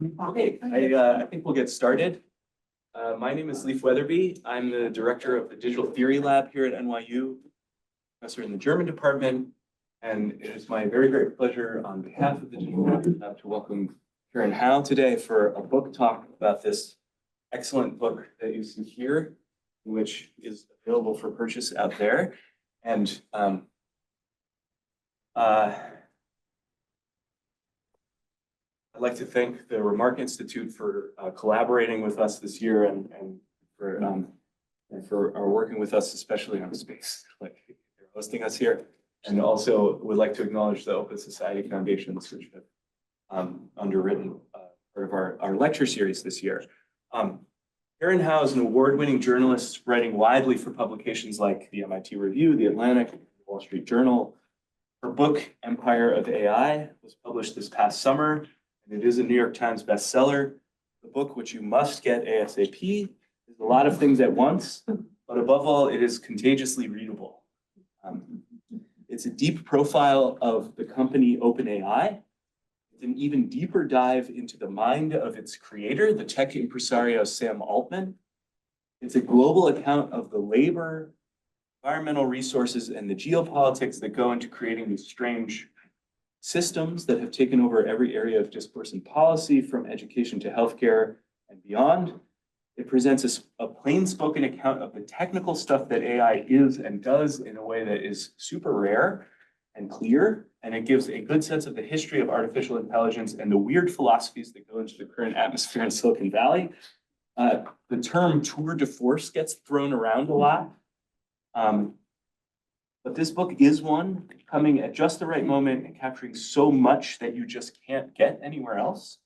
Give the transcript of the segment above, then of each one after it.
Okay, I think we'll get started. My name is Leif Weatherby. I'm the director of the Digital Theory Lab here at NYU, professor in the German department. And it is my very great pleasure on behalf of the Digital Theory Lab to welcome Karen Howe today for a book talk about this excellent book that you see here, which is available for purchase out there. And I'd like to thank the Remarque Institute for collaborating with us this year and for working with us, especially on space, like hosting us here. And also would like to acknowledge the Open Society Foundations, which have underwritten part of our lecture series this year. Karen Howe is an award-winning journalist writing widely for publications like the MIT Review, the Atlantic, the Wall Street Journal. Her book, Empire of AI, was published this past summer. It is a New York Times bestseller. The book, which you must get ASAP, is a lot of things at once, but above all, it is contagiously readable. It's a deep profile of the company OpenAI. It's an even deeper dive into the mind of its creator, the tech impresario Sam Altman. It's a global account of the labor, environmental resources, and the geopolitics that go into creating these strange systems that have taken over every area of discourse and policy, from education to healthcare and beyond. It presents a plain-spoken account of the technical stuff that AI is and does in a way that is super rare and clear, and it gives a good sense of the history of artificial intelligence and the weird philosophies that go into the current atmosphere in Silicon Valley. The term tour de force gets thrown around a lot. But this book is one coming at just the right moment and capturing so much that you just can't get anywhere else.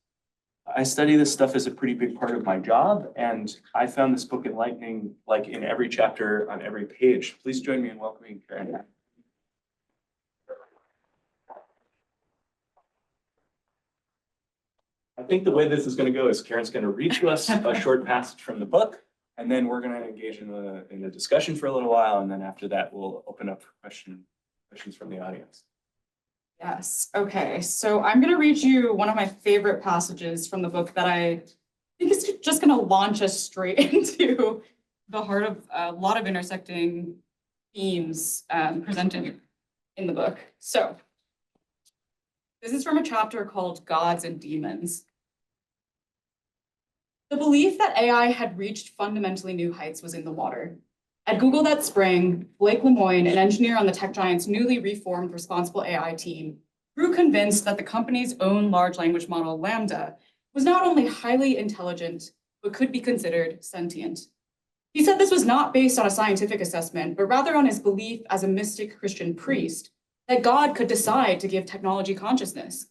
I study this stuff as a pretty big part of my job, and I found this book enlightening, like in every chapter, on every page. Please join me in welcoming Karen. I think the way this is going to go is Karen's going to read to us a short passage from the book, and then we're going to engage in a discussion for a little while, and then after that, we'll open up for questions from the audience. Yes. Okay. So I'm going to read you one of my favorite passages from the book that I think is just going to launch us straight into the heart of a lot of intersecting themes presented in the book. So this is from a chapter called Gods and Demons. The belief that AI had reached fundamentally new heights was in the water. At Google that spring, Blake Lemoine, an engineer on the tech giant's newly reformed responsible AI team, grew convinced that the company's own large language model, LaMDA, was not only highly intelligent, but could be considered sentient. He said this was not based on a scientific assessment, but rather on his belief as a mystic Christian priest that God could decide to give technology consciousness.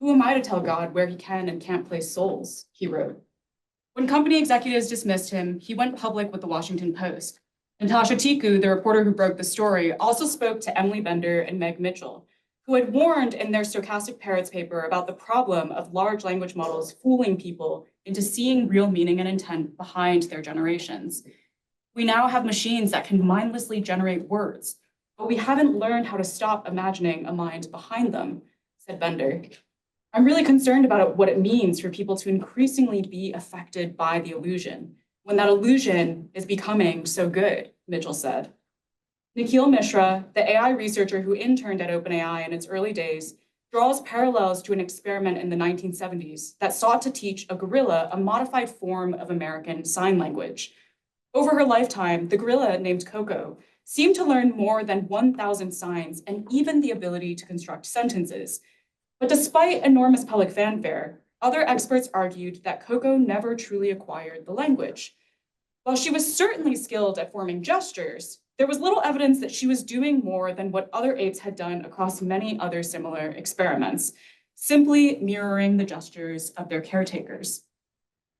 Who am I to tell God where he can and can't place souls, he wrote. When company executives dismissed him, he went public with the Washington Post. Natasha Tiku, the reporter who broke the story, also spoke to Emily Bender and Meg Mitchell, who had warned in their Stochastic Parrots paper about the problem of large language models fooling people into seeing real meaning and intent behind their generations. We now have machines that can mindlessly generate words, but we haven't learned how to stop imagining a mind behind them, said Bender. I'm really concerned about what it means for people to increasingly be affected by the illusion, when that illusion is becoming so good, Mitchell said. Nikhil Mishra, the AI researcher who interned at OpenAI in its early days, draws parallels to an experiment in the 1970s that sought to teach a gorilla a modified form of American Sign Language. Over her lifetime, the gorilla, named Coco, seemed to learn more than 1,000 signs and even the ability to construct sentences. But despite enormous public fanfare, other experts argued that Coco never truly acquired the language. While she was certainly skilled at forming gestures, there was little evidence that she was doing more than what other apes had done across many other similar experiments, simply mirroring the gestures of their caretakers.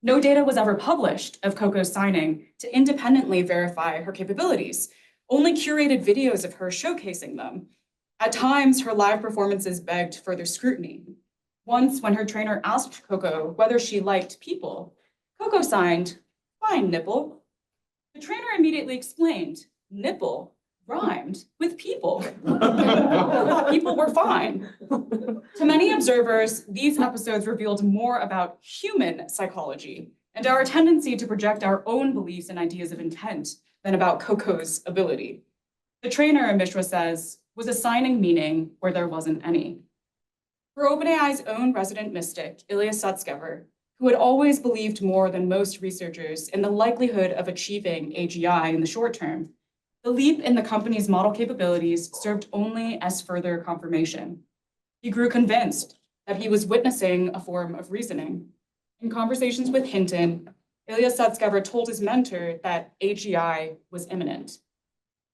No data was ever published of Coco's signing to independently verify her capabilities, only curated videos of her showcasing them. At times, her live performances begged further scrutiny. Once, when her trainer asked Coco whether she liked people, Coco signed, "Fine, nipple." The trainer immediately explained, "Nipple? rhymed with people. People were fine. To many observers, these episodes revealed more about human psychology and our tendency to project our own beliefs and ideas of intent than about Coco's ability. The trainer, Mishra says, was assigning meaning where there wasn't any. For OpenAI's own resident mystic, Ilya Sutskever, who had always believed more than most researchers in the likelihood of achieving AGI in the short term, the leap in the company's model capabilities served only as further confirmation. He grew convinced that he was witnessing a form of reasoning. In conversations with Hinton, Ilya Sutskever told his mentor that AGI was imminent.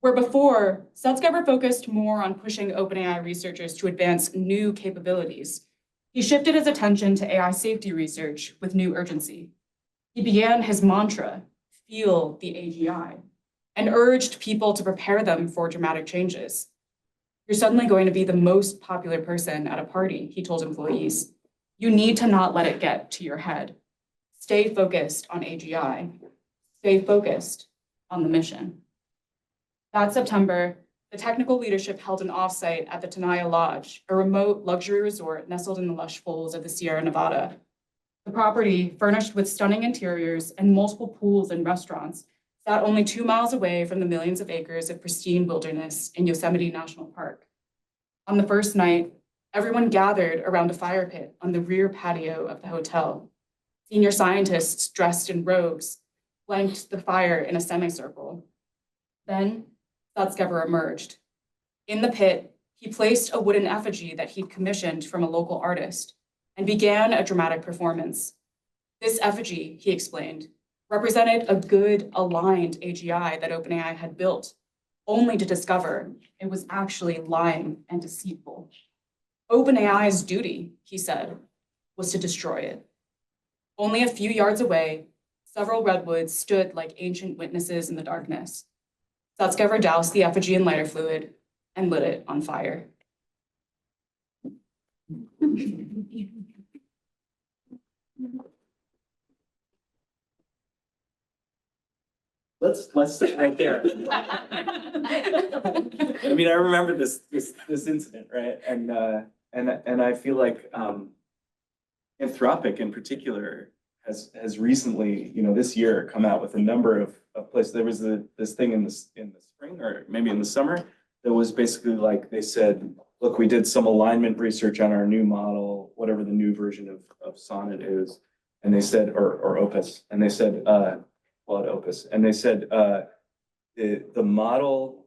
Where before, Sutskever focused more on pushing OpenAI researchers to advance new capabilities, he shifted his attention to AI safety research with new urgency. He began his mantra, feel the AGI, and urged people to prepare them for dramatic changes. You're suddenly going to be the most popular person at a party, he told employees. You need to not let it get to your head. Stay focused on AGI. Stay focused on the mission. That September, the technical leadership held an offsite at the Tenaya Lodge, a remote luxury resort nestled in the lush folds of the Sierra Nevada. The property, furnished with stunning interiors and multiple pools and restaurants, sat only 2 miles away from the millions of acres of pristine wilderness in Yosemite National Park. On the first night, everyone gathered around a fire pit on the rear patio of the hotel. Senior scientists dressed in robes flanked the fire in a semicircle. Then Sutskever emerged. In the pit, he placed a wooden effigy that he'd commissioned from a local artist and began a dramatic performance. This effigy, he explained, represented a good, aligned AGI that OpenAI had built, only to discover it was actually lying and deceitful. OpenAI's duty, he said, was to destroy it. Only a few yards away, several redwoods stood like ancient witnesses in the darkness. Sutskever doused the effigy in lighter fluid and lit it on fire. Let's sit right there. I mean, I remember this incident, right? And I feel like Anthropic in particular has recently, this year come out with a number of places. There was this thing in the spring or maybe in the summer that was basically like they said, look, we did some alignment research on our new model, whatever the new version of Sonnet is, and they said, or Opus, and they said, well, at Opus, and they said the model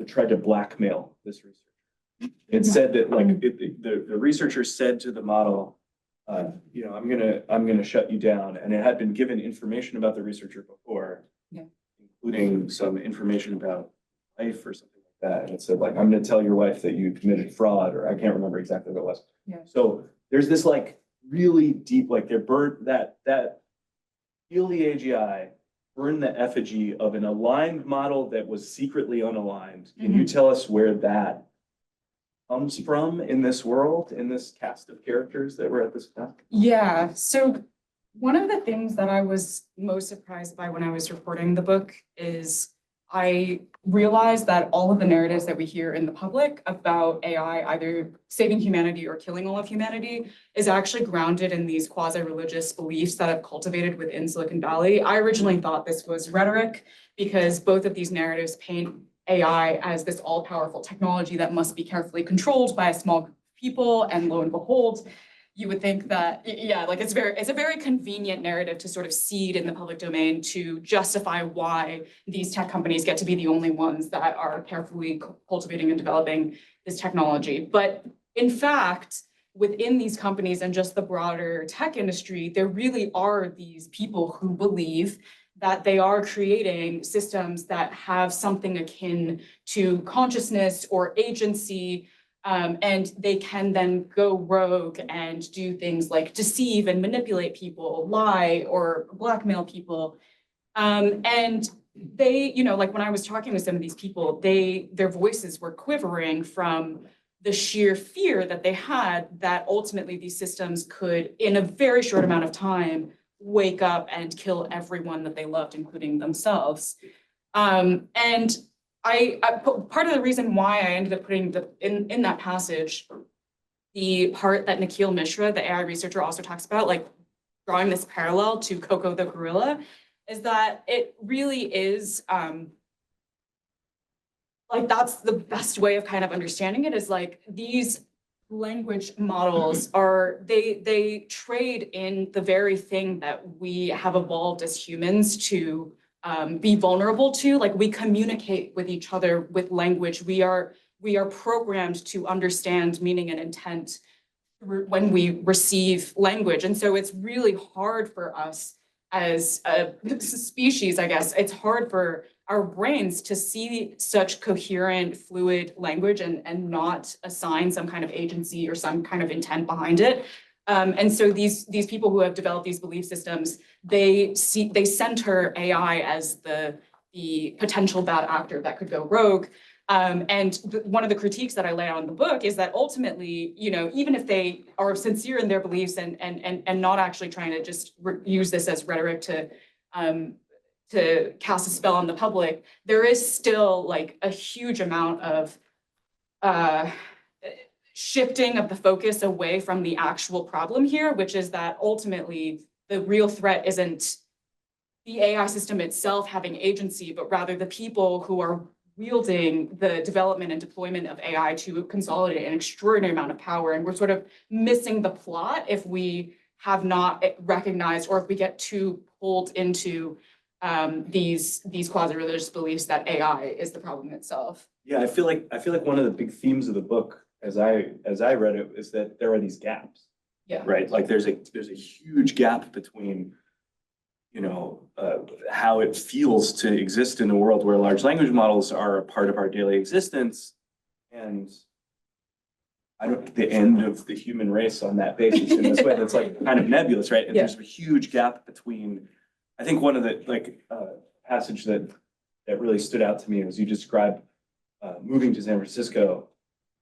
tried to blackmail this researcher. It said that like the researcher said to the model, I'm gonna shut you down, and it had been given information about the researcher before, including some information about life or something like that. And it said like, I'm gonna tell your wife that you committed fraud, or I can't remember exactly what it was. Yeah. So there's this like really deep, like they burned that feel the AGI, burn the effigy of an aligned model that was secretly unaligned. Can you tell us where that comes from in this world, in this cast of characters that were at this time? Yeah, so one of the things that I was most surprised by when I was reporting the book is I realized that all of the narratives that we hear in the public about AI either saving humanity or killing all of humanity is actually grounded in these quasi-religious beliefs that have cultivated within Silicon Valley. I originally thought this was rhetoric because both of these narratives paint AI as this all-powerful technology that must be carefully controlled by a small group of people, and lo and behold, you would think that, like it's a very convenient narrative to sort of seed in the public domain to justify why these tech companies get to be the only ones that are carefully cultivating and developing this technology. But in fact, within these companies and just the broader tech industry, there really are these people who believe that they are creating systems that have something akin to consciousness or agency, and they can then go rogue and do things like deceive and manipulate people, lie or blackmail people. And they, like when I was talking with some of these people, their voices were quivering from the sheer fear that they had that ultimately these systems could, in a very short amount of time, wake up and kill everyone that they loved, including themselves. And part of the reason why I ended up putting in that passage, the part that Nikhil Mishra, the AI researcher, also talks about, like drawing this parallel to Coco the gorilla, is that it really is, like that's the best way of kind of understanding it, is like these language models are, they trade in the very thing that we have evolved as humans to be vulnerable to. Like we communicate with each other with language. We are programmed to understand meaning and intent when we receive language. And so it's really hard for us as a species, I guess, it's hard for our brains to see such coherent, fluid language and not assign some kind of agency or some kind of intent behind it. And so these people who have developed these belief systems, they center AI as the potential bad actor that could go rogue. And one of the critiques that I lay out in the book is that ultimately, you know, even if they are sincere in their beliefs and not actually trying to just use this as rhetoric to cast a spell on the public, there is still like a huge amount of shifting of the focus away from the actual problem here, which is that ultimately the real threat isn't the AI system itself having agency, but rather the people who are wielding the development and deployment of AI to consolidate an extraordinary amount of power. And we're sort of missing the plot if we have not recognized, or if we get too pulled into these quasi-religious beliefs that AI is the problem itself. Yeah, I feel like one of the big themes of the book, as I read it, is that there are these gaps. Yeah. Right. Like there's a huge gap between, you know, how it feels to exist in a world where large language models are a part of our daily existence, and the end of the human race on that basis in this way that's like kind of nebulous, right? And Yeah. there's a huge gap between, I think one of the passage that really stood out to me was you described moving to San Francisco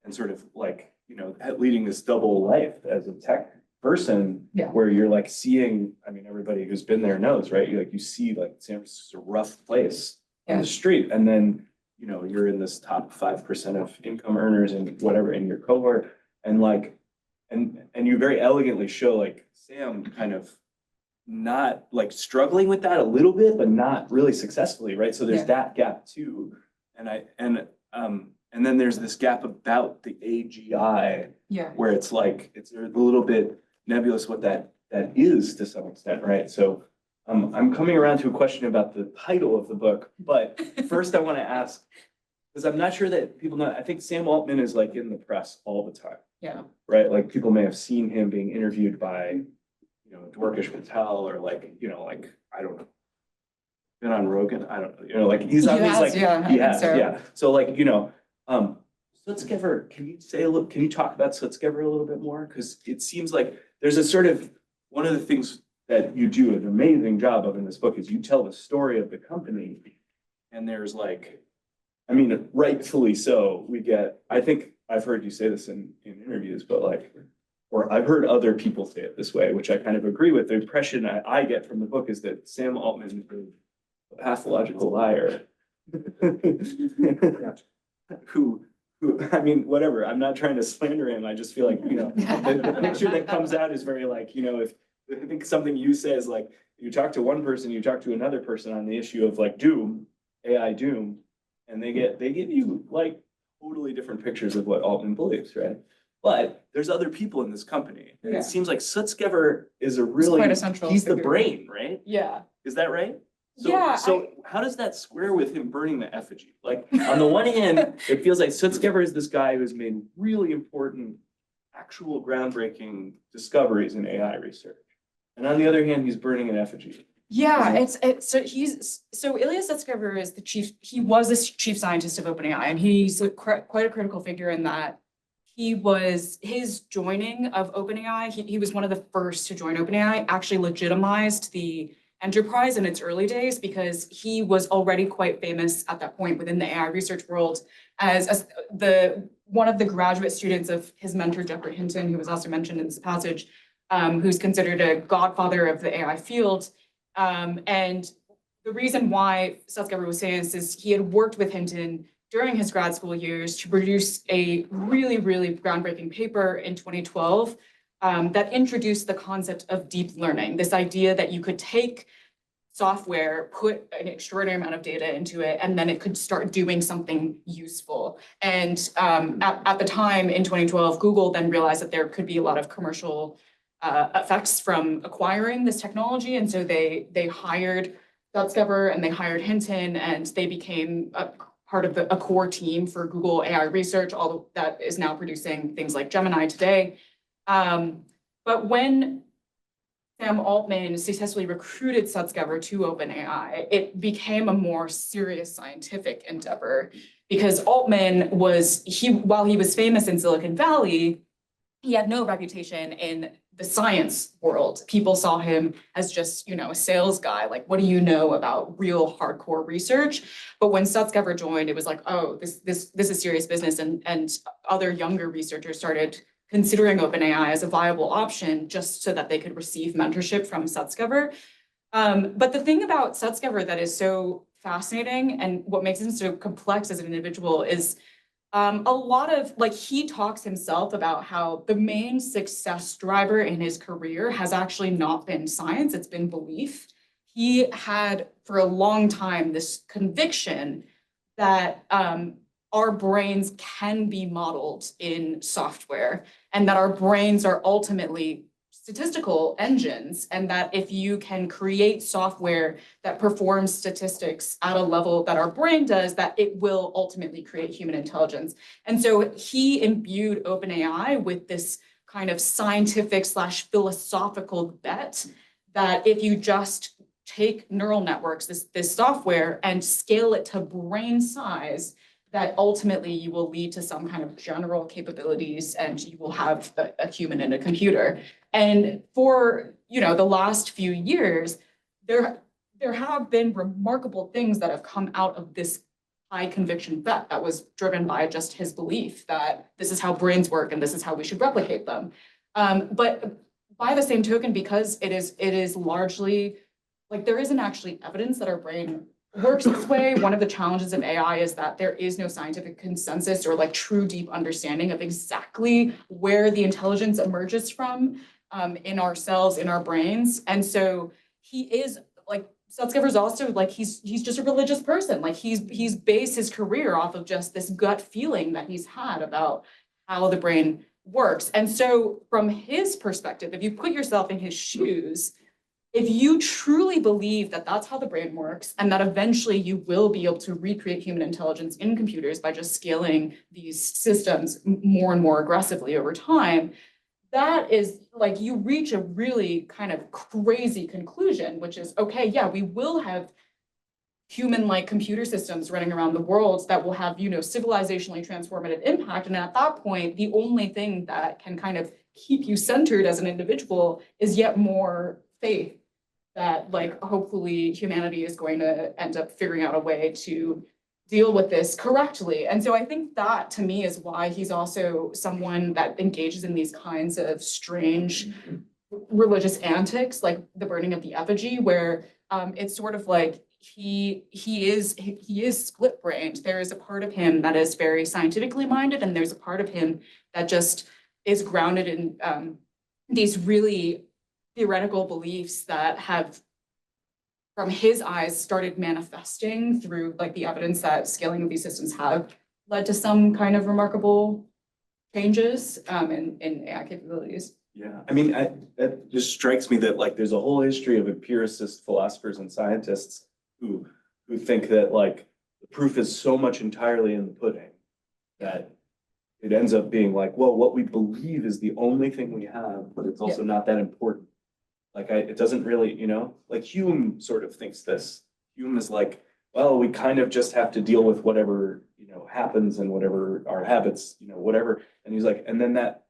and sort of like, you know, leading this double life as a tech person, Yeah. where you're like seeing, I mean, everybody who's been there knows, right? You see like San Francisco's a rough place on the street. And then, you know, you're in this top 5% of income earners and whatever in your cohort. And like, and you very elegantly show like Sam kind of not like struggling with that a little bit, but not really successfully, right? So there's that gap too. And then there's this gap about the AGI, where it's like, it's a little bit nebulous what that is to some extent, right? So I'm coming around to a question about the title of the book, but first I want to ask, because I'm not sure that people know, I think Sam Altman is like in the press all the time. Yeah. Right? Like people may have seen him being interviewed by, you know, Dwarkesh Patel, or like, you know, like, I don't know, been on Rogan, I don't know, you know, like he's on these like, he has, yeah. So like, you know, Sutzkever, can you talk about Sutzkever a little bit more? Because it seems like there's a sort of, one of the things that you do an amazing job of in this book is you tell the story of the company. And there's like, I mean, rightfully so, we get, I think I've heard you say this in interviews, but like, or I've heard other people say it this way, which I kind of agree with. The impression I get from the book is that Sam Altman is a pathological liar. Who, I mean, whatever, I'm not trying to slander him. I just feel like, you know, the picture that comes out is very like, you know, if I think something you say is like, you talk to one person, you talk to another person on the issue of like doom, AI doom, and they give you like totally different pictures of what Altman believes, right? But there's other people in this company. And it seems like Sutzkever is a really, he's the brain, right? Yeah. Is that right? So how does that square with him burning the effigy? Like on the one hand, it feels like Sutzkever is this guy who's made really important, actual groundbreaking discoveries in AI research. And on the other hand, he's burning an effigy. Yeah, so Ilya Sutskever is he was the chief scientist of OpenAI, and he's quite a critical figure in that his joining of OpenAI, he was one of the first to join OpenAI, actually legitimized the enterprise in its early days, because he was already quite famous at that point within the AI research world as one of the graduate students of his mentor, Jeffrey Hinton, who was also mentioned in this passage, who's considered a godfather of the AI field. And the reason why Sutskever was saying this is he had worked with Hinton during his grad school years to produce a really, really groundbreaking paper in 2012 that introduced the concept of deep learning, this idea that you could take software, put an extraordinary amount of data into it, and then it could start doing something useful. And at the time in 2012, Google then realized that there could be a lot of commercial effects from acquiring this technology. And so they hired Sutskever and they hired Hinton, and they became a part of a core team for Google AI research, all that is now producing things like Gemini today. But when Sam Altman successfully recruited Sutskever to OpenAI, it became a more serious scientific endeavor because Altman while he was famous in Silicon Valley, he had no reputation in the science world. People saw him as just, a sales guy. Like, what do you know about real hardcore research? But when Sutskever joined, it was like, oh, this is serious business. And other younger researchers started considering OpenAI as a viable option just so that they could receive mentorship from Sutskever. But the thing about Sutskever that is so fascinating and what makes him so complex as an individual is a lot of, he talks himself about how the main success driver in his career has actually not been science, it's been belief. He had for a long time this conviction that our brains can be modeled in software and that our brains are ultimately statistical engines, and that if you can create software that performs statistics at a level that our brain does, that it will ultimately create human intelligence. And so he imbued OpenAI with this kind of scientific/philosophical bet that if you just take neural networks, this software, and scale it to brain size, that ultimately you will lead to some kind of general capabilities and you will have a human in a computer. And for the last few years, there have been remarkable things that have come out of this high conviction bet that was driven by just his belief that this is how brains work and this is how we should replicate them. But by the same token, because it is largely there isn't actually evidence that our brain works this way. One of the challenges of AI is that there is no scientific consensus or true deep understanding of exactly where the intelligence emerges from in our cells, in our brains. And so he is Sutskever's also he's just a religious person. He's based his career off of just this gut feeling that he's had about how the brain works. And so from his perspective, if you put yourself in his shoes, if you truly believe that that's how the brain works and that eventually you will be able to recreate human intelligence in computers by just scaling these systems more and more aggressively over time, that is you reach a really kind of crazy conclusion, which is, okay, yeah, we will have human-like computer systems running around the world that will have, civilizationally transformative impact. And at that point, the only thing that can kind of keep you centered as an individual is yet more faith that hopefully humanity is going to end up figuring out a way to deal with this correctly. And so I think that to me is why he's also someone that engages in these kinds of strange religious antics, like the burning of the effigy, where it's sort of he is split-brained. There is a part of him that is very scientifically minded, and there's a part of him that just is grounded in these really theoretical beliefs that have, from his eyes, started manifesting through the evidence that scaling of these systems have led to some kind of remarkable changes in AI capabilities. Yeah, I mean, that just strikes me that there's a whole history of empiricist philosophers and scientists who think that the proof is so much entirely in the pudding that it ends up being well, what we believe is the only thing we have, but it's also not that important. It doesn't really, Hume sort of thinks this. Hume is well, we kind of just have to deal with whatever, happens and whatever our habits, whatever. And he's and then that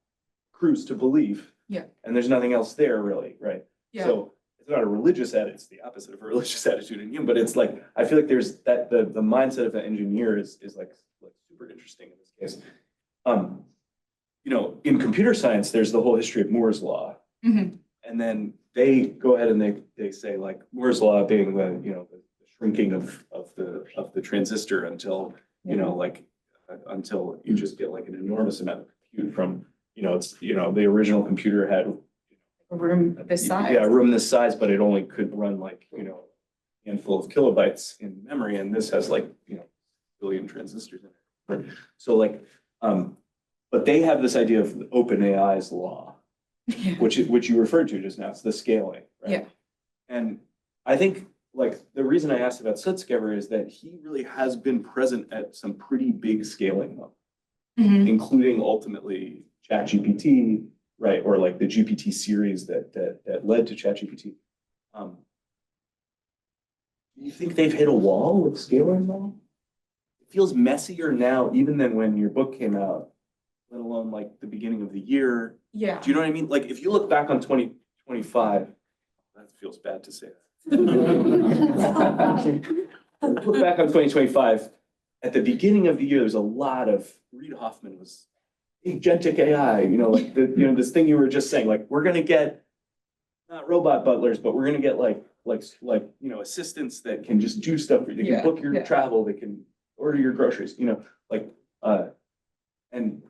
accrues to belief. Yeah. And there's nothing else there really, right? Yeah. So it's not a religious attitude, it's the opposite of a religious attitude in Hume, but it's I feel there's that the mindset of the engineer is super interesting in this case. In computer science, there's the whole history of Moore's law. Mm-hmm. And then they go ahead and they say Moore's law being the shrinking of the transistor until, you know, like, until you just get like an enormous amount of compute from, you know, it's, you know, the original computer had A room this size. yeah, a room this size, but it only could run like, you know, a handful of kilobytes in memory, and this has like, you know, billion transistors in it. So like, but they have this idea of open AI's law, which you referred to just now. It's the scaling, right? Yeah. And I think like the reason I asked about Sutskever is that he really has been present at some pretty big scaling levels, including ultimately ChatGPT, right? Or like the GPT series that led to ChatGPT. Do you think they've hit a wall with scaling now? It feels messier now, even than when your book came out, let alone like the beginning of the year. Yeah. Do you know what I mean? Like if you look back on 2025, that feels bad to say that. Look back on 2025, at the beginning of the year, there's a lot of, Reid Hoffman was agentic AI, you know, like the, you know, this thing you were just saying, like, we're gonna get not robot butlers, but we're gonna get like, you know, assistants that can just do stuff for you. They can book your travel, they can order your groceries, you know, like, and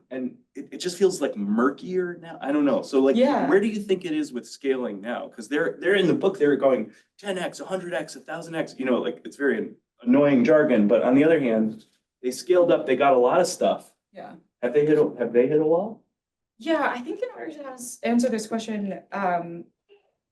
it just feels like murkier now. I don't know. So like, where do you think it is with scaling now? Because they're in the book, they're going 10x, 100x, 1000x, you know, like it's very annoying jargon. But on the other hand, they scaled up, they got a lot of stuff. Yeah. Have they hit a wall? Yeah, I think in order to answer this question,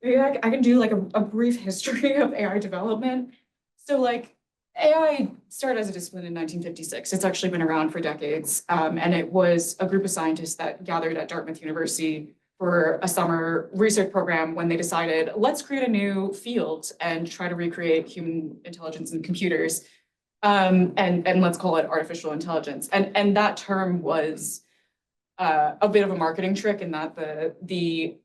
maybe I can do like a brief history of AI development. So like AI started as a discipline in 1956. It's actually been around for decades. And it was a group of scientists that gathered at Dartmouth University for a summer research program when they decided, let's create a new field and try to recreate human intelligence in computers. And let's call it artificial intelligence. And that term was a bit of a marketing trick in that the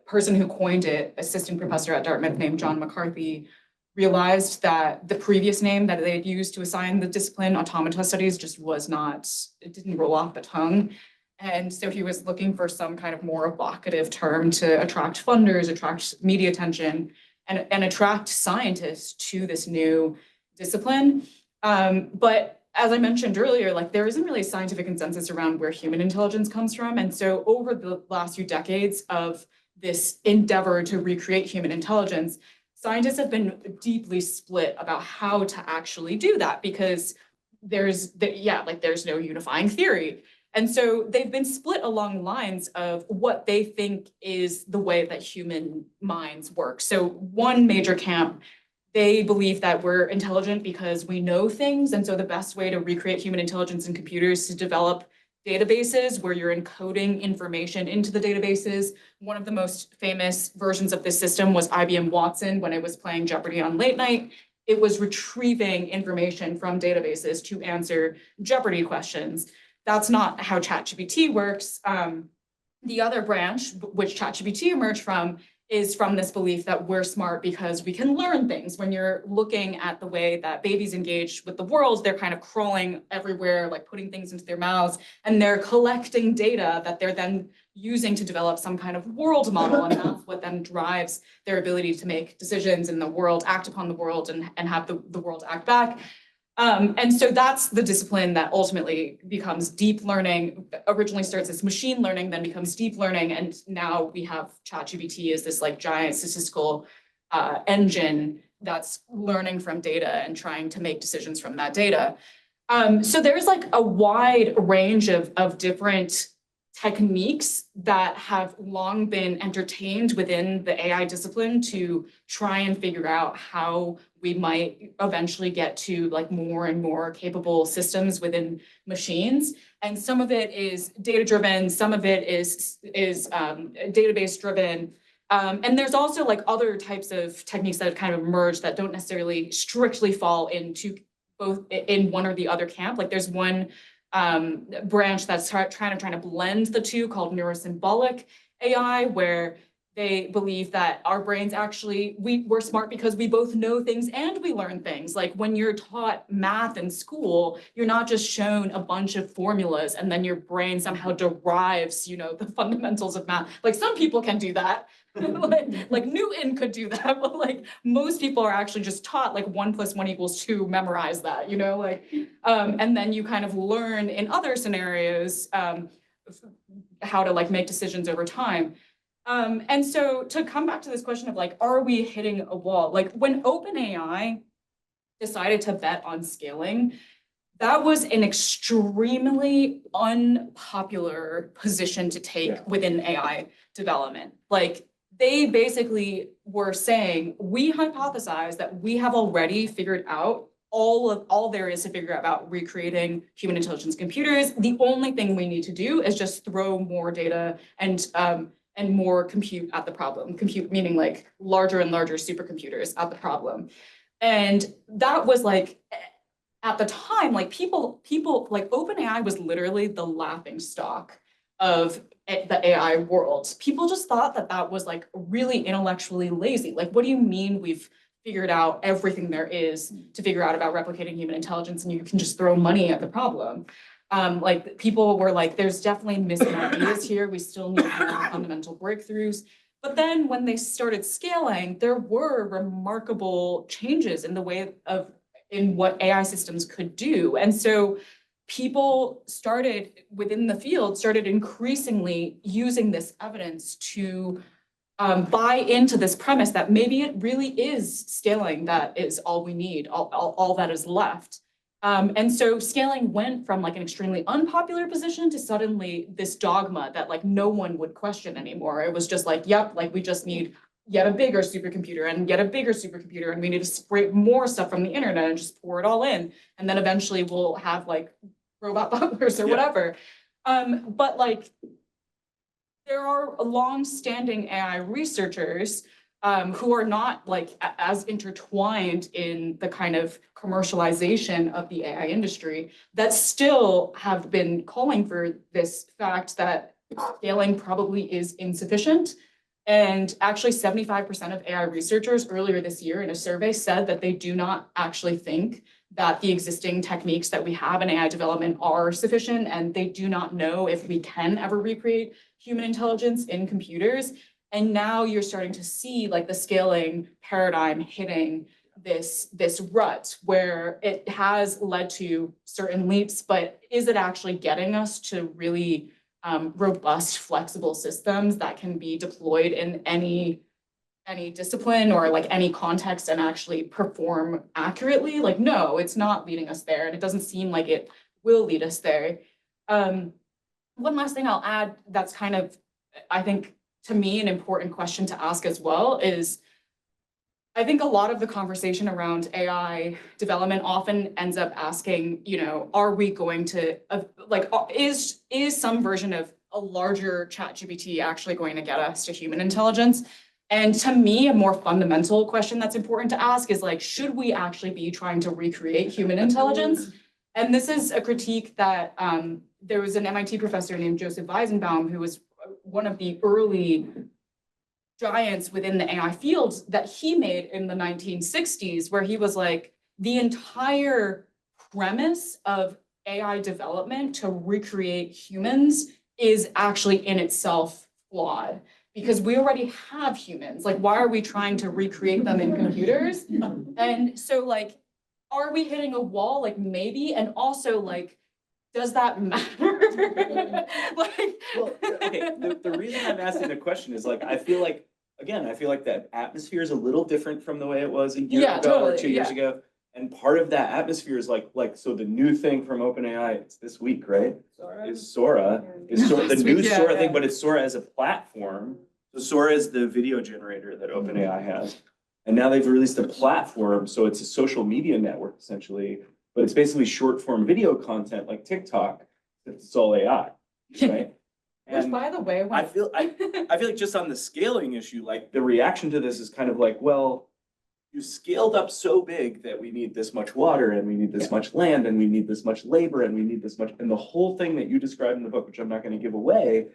person who coined it, assistant professor at Dartmouth named John McCarthy, realized that the previous name that they had used to assign the discipline, automata studies, just was not, it didn't roll off the tongue. And so he was looking for some kind of more evocative term to attract funders, attract media attention, and attract scientists to this new discipline. But as I mentioned earlier, like there isn't really a scientific consensus around where human intelligence comes from. And so over the last few decades of this endeavor to recreate human intelligence, scientists have been deeply split about how to actually do that because there's no unifying theory. And so they've been split along lines of what they think is the way that human minds work. So one major camp, they believe that we're intelligent because we know things. And so the best way to recreate human intelligence in computers is to develop databases where you're encoding information into the databases. One of the most famous versions of this system was IBM Watson when it was playing Jeopardy on late night. It was retrieving information from databases to answer Jeopardy questions. That's not how ChatGPT works. The other branch, which ChatGPT emerged from, is from this belief that we're smart because we can learn things. When you're looking at the way that babies engage with the world, they're kind of crawling everywhere, like putting things into their mouths, and they're collecting data that they're then using to develop some kind of world model. And that's what then drives their ability to make decisions in the world, act upon the world, and have the world act back. And so that's the discipline that ultimately becomes deep learning. Originally starts as machine learning, then becomes deep learning, and now we have ChatGPT as this like giant statistical engine that's learning from data and trying to make decisions from that data. So there's like a wide range of different techniques that have long been entertained within the AI discipline to try and figure out how we might eventually get to like more and more capable systems within machines. And some of it is data-driven, some of it is database-driven. And there's also like other types of techniques that have kind of emerged that don't necessarily strictly fall into both in one or the other camp. Like there's one branch that's trying to blend the two called neurosymbolic AI, where They believe that our brains actually, we're smart because we both know things and we learn things. Like when you're taught math in school, you're not just shown a bunch of formulas and then your brain somehow derives, the fundamentals of math. Like some people can do that. like Newton could do that, but like most people are actually just taught like 1 + 1 = 2, memorize that, and then you kind of learn in other scenarios how to like make decisions over time. And so to come back to this question of like, are we hitting a wall? Like when OpenAI decided to bet on scaling, that was an extremely unpopular position to take within AI development. Like they basically were saying, we hypothesize that we have already figured out all there is to figure out about recreating human intelligence computers. The only thing we need to do is just throw more data and more compute at the problem. Compute meaning like larger and larger supercomputers at the problem. And that was like, at the time, like people like OpenAI was literally the laughing stock of the AI world. People just thought that that was like really intellectually lazy. Like, what do you mean we've figured out everything there is to figure out about replicating human intelligence and you can just throw money at the problem? Like people were like, there's definitely missing ideas here. We still need more fundamental breakthroughs. But then when they started scaling, there were remarkable changes in the way of in what AI systems could do. And so people started within the field, started increasingly using this evidence to buy into this premise that maybe it really is scaling that is all we need, all that is left. And so scaling went from like an extremely unpopular position to suddenly this dogma that like no one would question anymore. It was just like, yep, like we just need yet a bigger supercomputer and yet a bigger supercomputer, and we need to scrape more stuff from the internet and just pour it all in. And then eventually we'll have like robot butlers or whatever. But like there are long-standing AI researchers who are not like as intertwined in the kind of commercialization of the AI industry that still have been calling for this fact that scaling probably is insufficient. And actually 75% of AI researchers earlier this year in a survey said that they do not actually think that the existing techniques that we have in AI development are sufficient, and they do not know if we can ever recreate human intelligence in computers. And now you're starting to see like the scaling paradigm hitting this rut where it has led to certain leaps, but is it actually getting us to really robust, flexible systems that can be deployed in any discipline or like any context and actually perform accurately? Like, no, it's not leading us there, and it doesn't seem like it will lead us there. One last thing I'll add that's kind of, I think, to me, an important question to ask as well is, I think a lot of the conversation around AI development often ends up asking, are we going to, is some version of a larger ChatGPT actually going to get us to human intelligence? And to me, a more fundamental question that's important to ask is like, should we actually be trying to recreate human intelligence? And this is a critique that there was an MIT professor named Joseph Weizenbaum, who was one of the early giants within the AI field, that he made in the 1960s, where he was like, the entire premise of AI development to recreate humans is actually in itself flawed, because we already have humans. Like, why are we trying to recreate them in computers? And so like, are we hitting a wall? Like maybe, and also like, does that matter? Like, well, okay. The reason I'm asking the question is like, I feel like that atmosphere is a little different from the way it was a year ago or 2 years ago. And part of that atmosphere is like, so the new thing from OpenAI, it's this week, right? Is Sora. The new Sora thing, but it's Sora as a platform. So Sora is the video generator that OpenAI has. And now they've released a platform, so it's a social media network essentially, but it's basically short form video content like TikTok. It's all AI, right? Which, by the way, I feel like just on the scaling issue, like the reaction to this is kind of like, well, you scaled up so big that we need this much water and we need this much land and we need this much labor and we need this much, and the whole thing that you described in the book, which I'm not going to give away,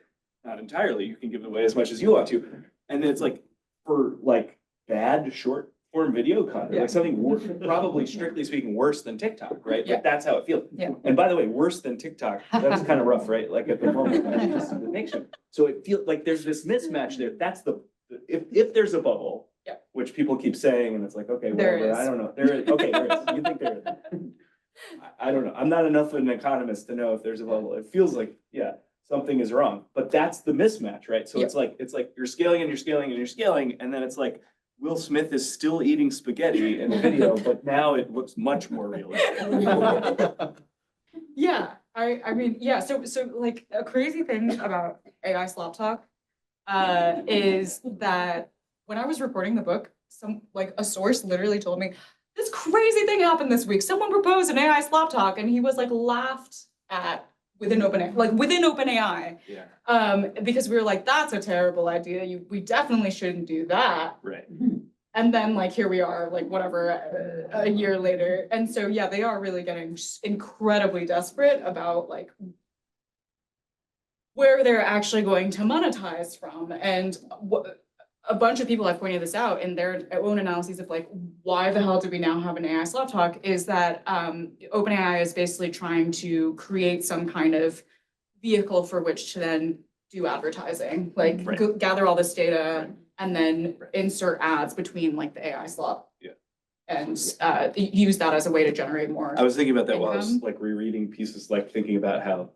not entirely, you can give away as much as you want to, And it's like, for like bad short form video content, Yeah. like something probably strictly speaking worse than TikTok, right? Yeah. Like that's how it feels. Yeah. And by the way, worse than TikTok, that's kind of rough, right? Like at the moment, like, just the nation. So it feels like there's this mismatch there. That's if there's a bubble. Yeah. Which people keep saying, and it's like, okay, There whatever, is. I don't know. There is, okay, there is. You think there is. I don't know. I'm not enough of an economist to know if there's a bubble. It feels like, yeah, something is wrong, but that's the mismatch, right? So it's like you're scaling and you're scaling and you're scaling, and then it's like Will Smith is still eating spaghetti in the video, but now it looks much more realistic. Yeah, I mean, yeah, so like a crazy thing about AI slop talk is that when I was reporting the book, a source literally told me, this crazy thing happened this week. Someone proposed an AI slop talk and he was like laughed at within OpenAI. Yeah, Because we were like, that's a terrible idea. We definitely shouldn't do that. right. And then like here we are, like whatever, a year later. And so yeah, they are really getting just incredibly desperate about like where they're actually going to monetize from. And a bunch of people have pointed this out in their own analyses of like, why the hell do we now have an AI slop talk, is that OpenAI is basically trying to create some kind of vehicle for which to then do advertising, like Right. gather all this data Right. and then Right. insert ads between like the AI slop. Yeah. And use that as a way to generate more. I was thinking about that while I was income. like rereading pieces, like thinking about how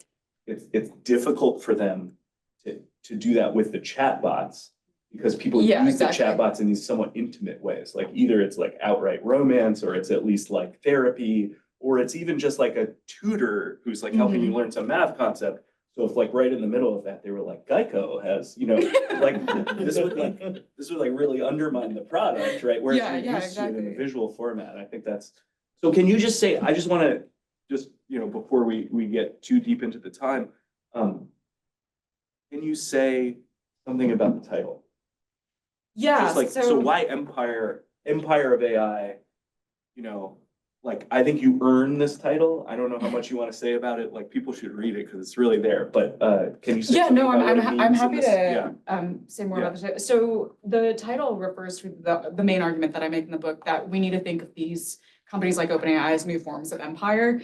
it's difficult for them to do that with the chatbots. Because people Yeah, use the exactly. chatbots in these somewhat intimate ways, like either it's like outright romance, or it's at least like therapy, or it's even just like a tutor who's like helping you learn some math concept. So if like right in the middle of that, they were like, Geico has, like this would like really undermine the product, right? Whereas Yeah, you're yeah, used to it in a exactly. visual format. I think that's, so can you just say, I just want to just, before we get too deep into the time, can you say something about the title? Yeah, Just like, so why Empire of AI, like, I think you earn this title. I don't know how much you want to say about it. Like, people should read it because it's really there, but can you say yeah, something no, about what it I'm means in happy this? Yeah, to say more Yeah. about the title. So the title refers to the main argument that I make in the book, that we need to think of these companies like OpenAI as new forms of empire.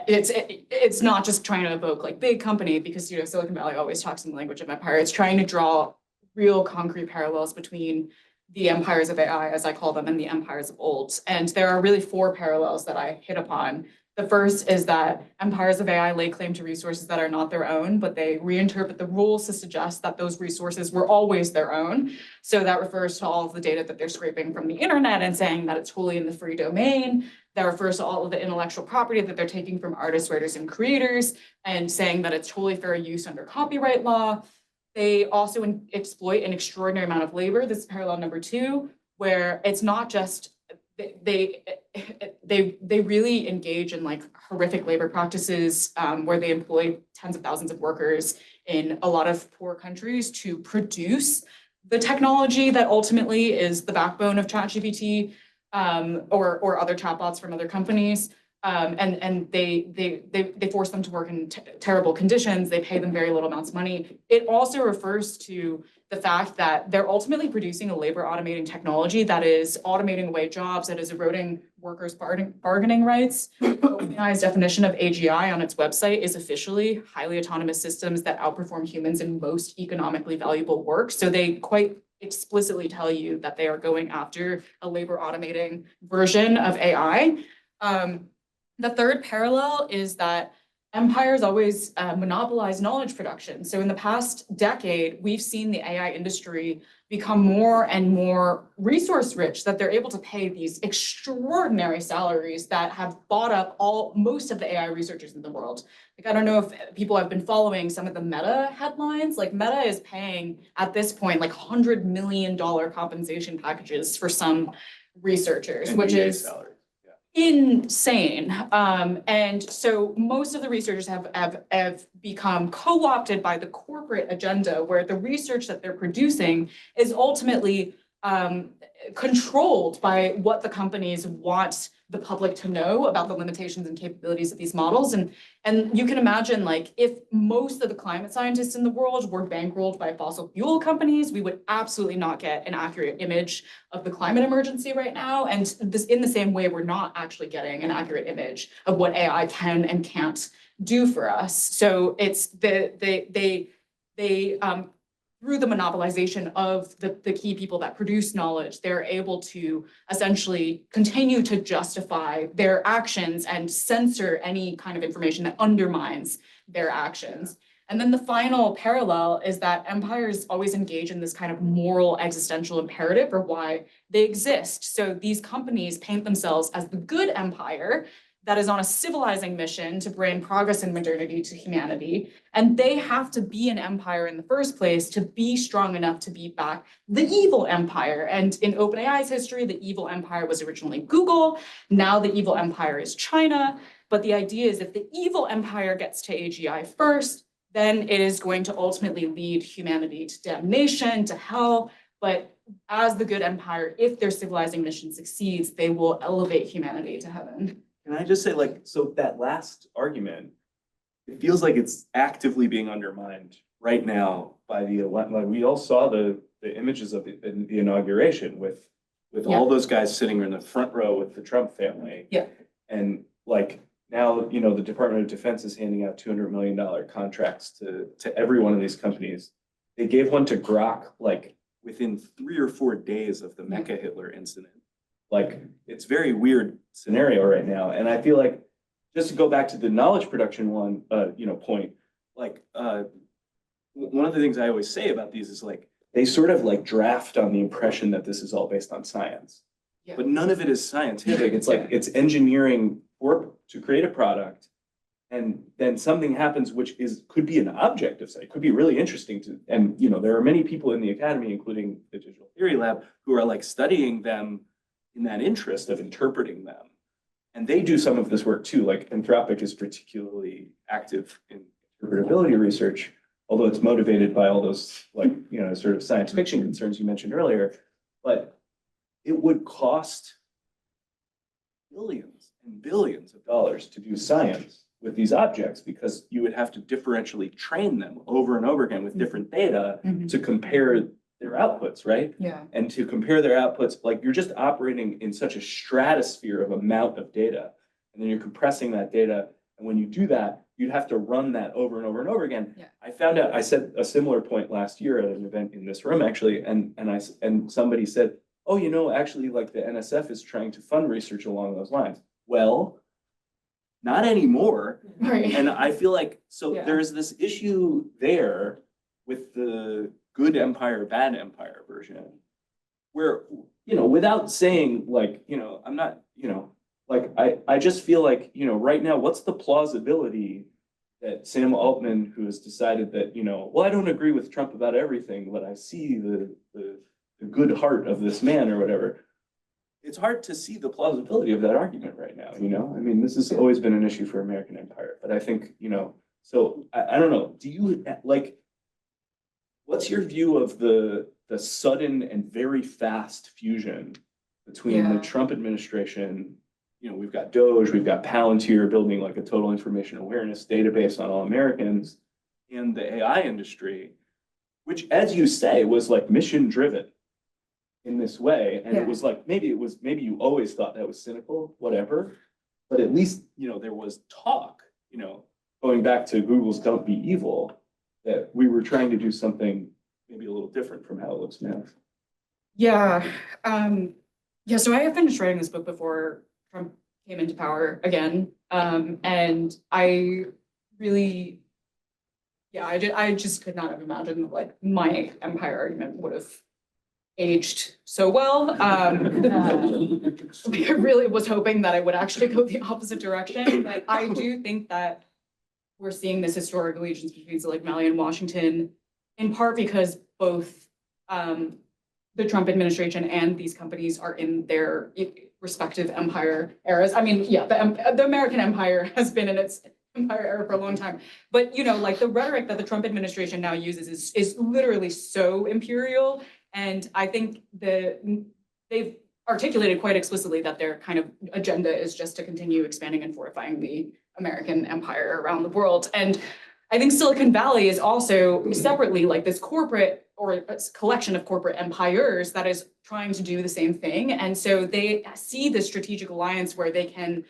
It's not just trying to evoke like big company, because Silicon Valley always talks in the language of empire. It's trying to draw real concrete parallels between the empires of AI, as I call them, and the empires of old. And there are really four parallels that I hit upon. The first is that empires of AI lay claim to resources that are not their own, but they reinterpret the rules to suggest that those resources were always their own. So that refers to all of the data that they're scraping from the internet and saying that it's wholly in the free domain. That refers to all of the intellectual property that they're taking from artists, writers, and creators, and saying that it's totally fair use under copyright law. They also exploit an extraordinary amount of labor. This is parallel number two, where it's not just they really engage in like horrific labor practices, where they employ tens of thousands of workers in a lot of poor countries to produce the technology that ultimately is the backbone of ChatGPT, or other chatbots from other companies. And they force them to work in terrible conditions. They pay them very little amounts of money. It also refers to the fact that they're ultimately producing a labor automating technology that is automating away jobs, that is eroding workers' bargaining rights. OpenAI's definition of AGI on its website is officially highly autonomous systems that outperform humans in most economically valuable work. So they quite explicitly tell you that they are going after a labor automating version of AI. The third parallel is that empires always monopolize knowledge production. So in the past decade, we've seen the AI industry become more and more resource rich, that they're able to pay these extraordinary salaries that have bought up most of the AI researchers in the world. Like, I don't know if people have been following some of the Meta headlines. Like, Meta is paying at this point like $100 million compensation packages for some researchers, And which EA is salary. insane. And so most of the researchers have become co-opted by the corporate agenda, where the research that they're producing is ultimately controlled by what the companies want the public to know about the limitations and capabilities of these models. And you can imagine, like, if most of the climate scientists in the world were bankrolled by fossil fuel companies, we would absolutely not get an accurate image of the climate emergency right now. And this, in the same way, we're not actually getting an accurate image of what AI can and can't do for us. So it's through the monopolization of the key people that produce knowledge, they're able to essentially continue to justify their actions and censor any kind of information that undermines their actions. And then the final parallel is that empires always engage in this kind of moral existential imperative for why they exist. So these companies paint themselves as the good empire that is on a civilizing mission to bring progress and modernity to humanity. And they have to be an empire in the first place to be strong enough to beat back the evil empire. And in OpenAI's history, the evil empire was originally Google. Now the evil empire is China. But the idea is if the evil empire gets to AGI first, then it is going to ultimately lead humanity to damnation, to hell. But as the good empire, if their civilizing mission succeeds, they will elevate humanity to heaven. Can I just say, like, so that last argument, it feels like it's actively being undermined right now by the, like, we all saw the images of the inauguration with all those guys sitting in the front row with the Trump family. Yeah. And like now, you know, the Department of Defense is handing out $200 million contracts to every one of these companies. They gave one to Grok like within 3 or 4 days of the Mecca Hitler incident. Like, it's very weird scenario right now. And I feel like, just to go back to the knowledge production one, point, like, one of the things I always say about these is like, they sort of like draft on the impression that this is all based on science. Yeah. But none of it is scientific. It's like, it's engineering to create a product. And then something happens, which could be an object of science, could be really interesting to, and there are many people in the academy, including the Digital Theory Lab, who are like studying them in that interest of interpreting them. And they do some of this work too, like Anthropic is particularly active in interpretability research, although it's motivated by all those like, sort of science fiction concerns you mentioned earlier. But it would cost billions and billions of dollars to do science with these objects because you would have to differentially train them over and over again with different data to compare their outputs, right? Yeah. And to compare their outputs, like you're just operating in such a stratosphere of amount of data, and then you're compressing that data. And when you do that, you'd have to run that over and over and over again. Yeah. I found out, I said a similar point last year at an event in this room, actually, and somebody said, oh, actually, like the NSF is trying to fund research along those lines. Well, not anymore. Right. And I feel like, there's this issue there with the good empire, bad empire version, where, without saying like, I'm not, like, I just feel like, right now, what's the plausibility that Sam Altman, who has decided that, well, I don't agree with Trump about everything, but I see the good heart of this man or whatever. It's hard to see the plausibility of that argument right now, I mean, this has always been an issue for American empire, but I think, so I don't know, do you like, what's your view of the sudden and very fast fusion between the Trump administration? We've got Doge, we've got Palantir building like a total information awareness database on all Americans, and the AI industry, which, as you say, was like mission driven in this way. And it was like, maybe you always thought that was cynical, whatever, but at least, there was talk, going back to Google's Don't Be Evil, that we were trying to do something maybe a little different from how it looks now. Yeah. So I finished writing this book before Trump came into power again. And I really, I just could not have imagined like my empire argument would have aged so well. I really was hoping that I would actually go the opposite direction, but I do think that we're seeing this historic allegiance between Silicon Valley and Washington, in part because both the Trump administration and these companies are in their respective empire eras. I mean, the American empire has been in its empire era for a long time, but like the rhetoric that the Trump administration now uses is literally so imperial, and I think they've articulated quite explicitly that their kind of agenda is just to continue expanding and fortifying the American empire around the world. And I think Silicon Valley is also separately like this corporate or a collection of corporate empires that is trying to do the same thing. And so they see this strategic alliance where they can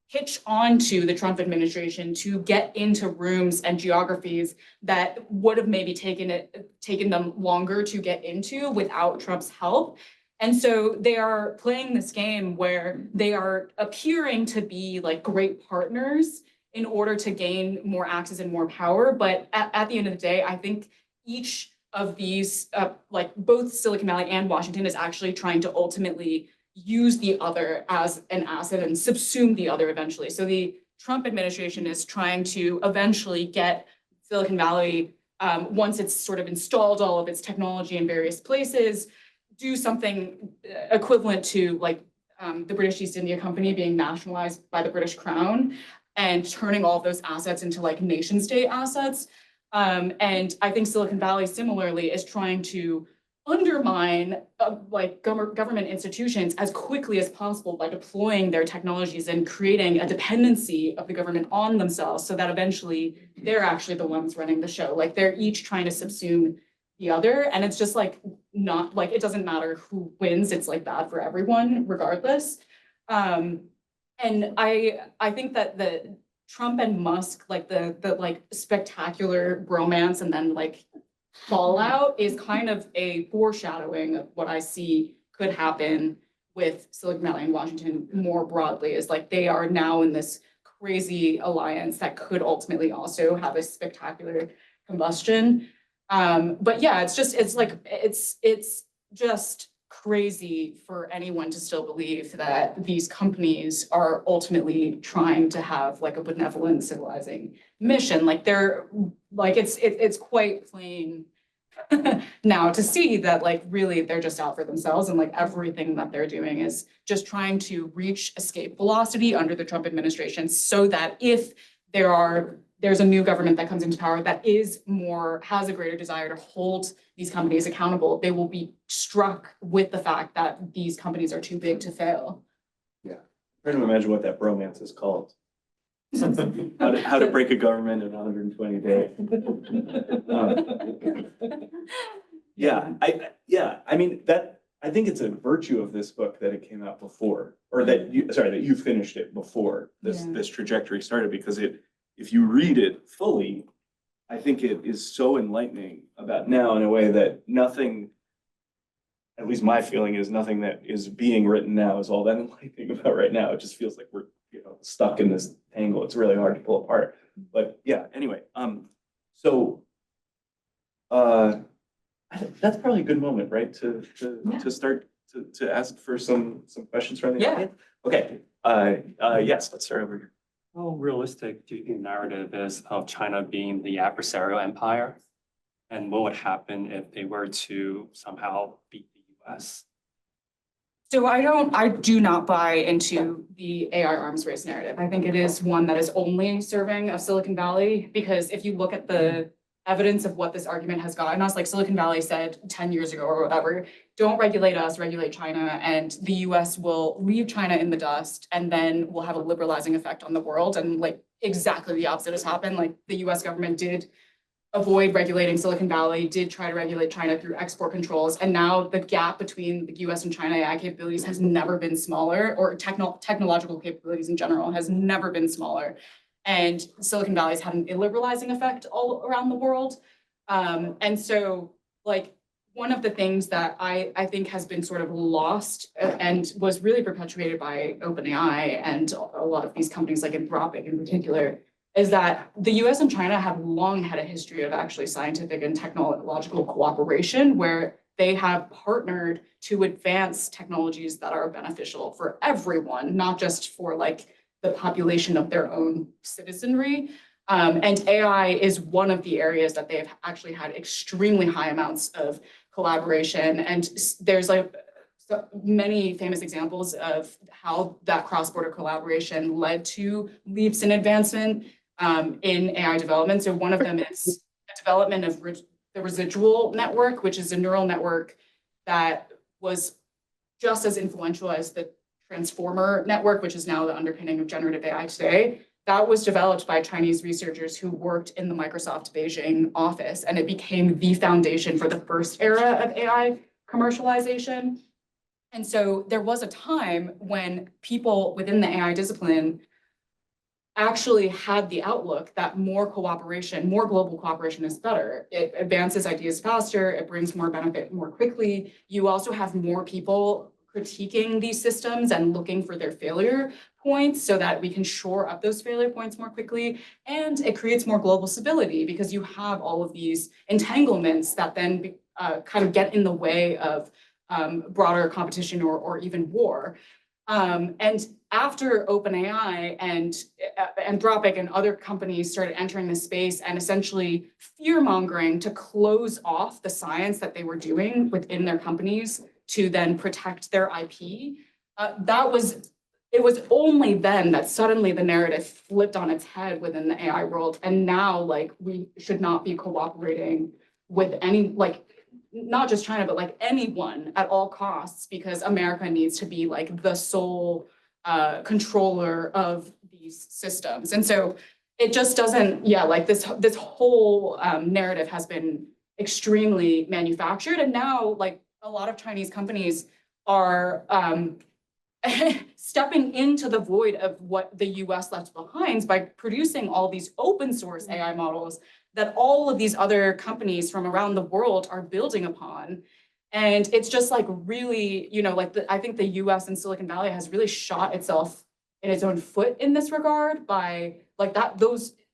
hitch on to the Trump administration to get into rooms and geographies that would have maybe taken them longer to get into without Trump's help. And so they are playing this game where they are appearing to be like great partners in order to gain more access and more power. But at the end of the day, I think each of these, like both Silicon Valley and Washington, is actually trying to ultimately use the other as an asset and subsume the other eventually. So the Trump administration is trying to eventually get Silicon Valley, once it's sort of installed all of its technology in various places, do something equivalent to like the British East India Company being nationalized by the British Crown and turning all of those assets into like nation state assets. And I think Silicon Valley similarly is trying to undermine like government institutions as quickly as possible by deploying their technologies and creating a dependency of the government on themselves so that eventually they're actually the ones running the show. Like they're each trying to subsume the other. And it's just like, not like, it doesn't matter who wins. It's like bad for everyone regardless. And I think that the Trump and Musk, like the like spectacular bromance and then like fallout is kind of a foreshadowing of what I see could happen with Silicon Valley and Washington more broadly, is like they are now in this crazy alliance that could ultimately also have a spectacular combustion. But yeah, it's just crazy for anyone to still believe that these companies are ultimately trying to have like a benevolent civilizing mission. Like they're like it's quite plain now to see that like really they're just out for themselves, and like everything that they're doing is just trying to reach escape velocity under the Trump administration so that if there's a new government that comes into power that has a greater desire to hold these companies accountable, they will be struck with the fact that these companies are too big to fail. Yeah, trying to imagine what that bromance is called. How to break a government in 120 days. I mean that I think it's a virtue of this book that it came out before, or that you finished it before this trajectory started, because if you read it fully, I think it is so enlightening about now in a way that nothing, at least my feeling is nothing that is being written now is all that enlightening about right now. It just feels like we're stuck in this tangle. It's really hard to pull apart. But yeah, anyway, that's probably a good moment, right? To start to ask for some questions from the audience. Okay. Yes, let's start over here. How realistic do you think the narrative is of China being the adversarial empire? And what would happen if they were to somehow beat the US? So I do not buy into the AI arms race narrative. I think it is one that is only serving of Silicon Valley, because if you look at the evidence of what this argument has gotten us, like Silicon Valley said 10 years ago or whatever, don't regulate us, regulate China, and the US will leave China in the dust, and then we'll have a liberalizing effect on the world. And like exactly the opposite has happened. Like the US government did avoid regulating Silicon Valley, did try to regulate China through export controls. And now the gap between the US and China AI capabilities has never been smaller, or technological capabilities in general has never been smaller. And Silicon Valley's had an illiberalizing effect all around the world. And so like one of the things that I think has been sort of lost and was really perpetuated by OpenAI and a lot of these companies like Anthropic in particular, is that the US and China have long had a history of actually scientific and technological cooperation, where they have partnered to advance technologies that are beneficial for everyone, not just for like the population of their own citizenry. And AI is one of the areas that they've actually had extremely high amounts of collaboration. And there's like so many famous examples of how that cross-border collaboration led to leaps in advancement in AI development. So one of them is the development of the residual network, which is a neural network that was just as influential as the transformer network, which is now the underpinning of generative AI today. That was developed by Chinese researchers who worked in the Microsoft Beijing office, and it became the foundation for the first era of AI commercialization. And so there was a time when people within the AI discipline actually had the outlook that more cooperation, more global cooperation is better. It advances ideas faster, it brings more benefit more quickly. You also have more people critiquing these systems and looking for their failure points so that we can shore up those failure points more quickly. And it creates more global stability because you have all of these entanglements that then kind of get in the way of broader competition or even war. And after OpenAI and Anthropic and other companies started entering this space and essentially fear-mongering to close off the science that they were doing within their companies to then protect their IP, it was only then that suddenly the narrative flipped on its head within the AI world. And now, like, we should not be cooperating with any, like, not just China, but like anyone at all costs, because America needs to be like the sole controller of these systems. And so it just doesn't, like this whole narrative has been extremely manufactured. And now like a lot of Chinese companies are stepping into the void of what the US left behind by producing all these open source AI models that all of these other companies from around the world are building upon. And it's just like really, I think the US and Silicon Valley has really shot itself in its own foot in this regard by like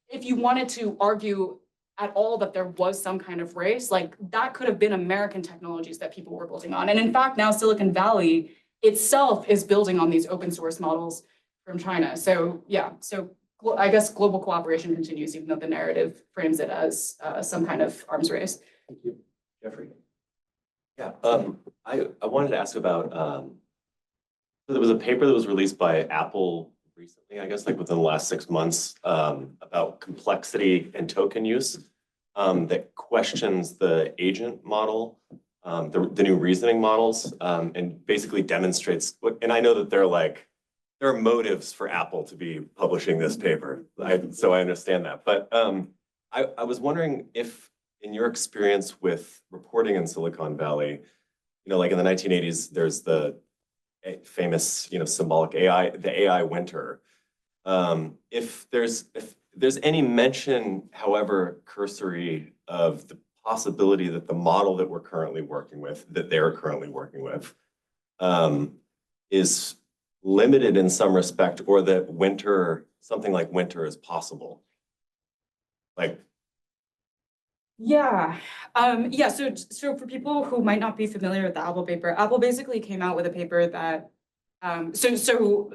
if you wanted to argue at all that there was some kind of race, like that could have been American technologies that people were building on. And in fact, now Silicon Valley itself is building on these open source models from China. So I guess global cooperation continues, even though the narrative frames it as some kind of arms race. Thank you. Jeffrey? Yeah, I wanted to ask about, so there was a paper that was released by Apple recently, I guess like within the last 6 months, about complexity and token use that questions the agent model, the new reasoning models, and basically demonstrates, and I know that there are motives for Apple to be publishing this paper, so I understand that. But I was wondering if, in your experience with reporting in Silicon Valley, like in the 1980s, there's the famous, symbolic AI, the AI winter. If there's any mention, however cursory, of the possibility that the model that we're currently working with, that they're currently working with, is limited in some respect, or that something like winter is possible. So for people who might not be familiar with the Apple paper, Apple basically came out with a paper that, so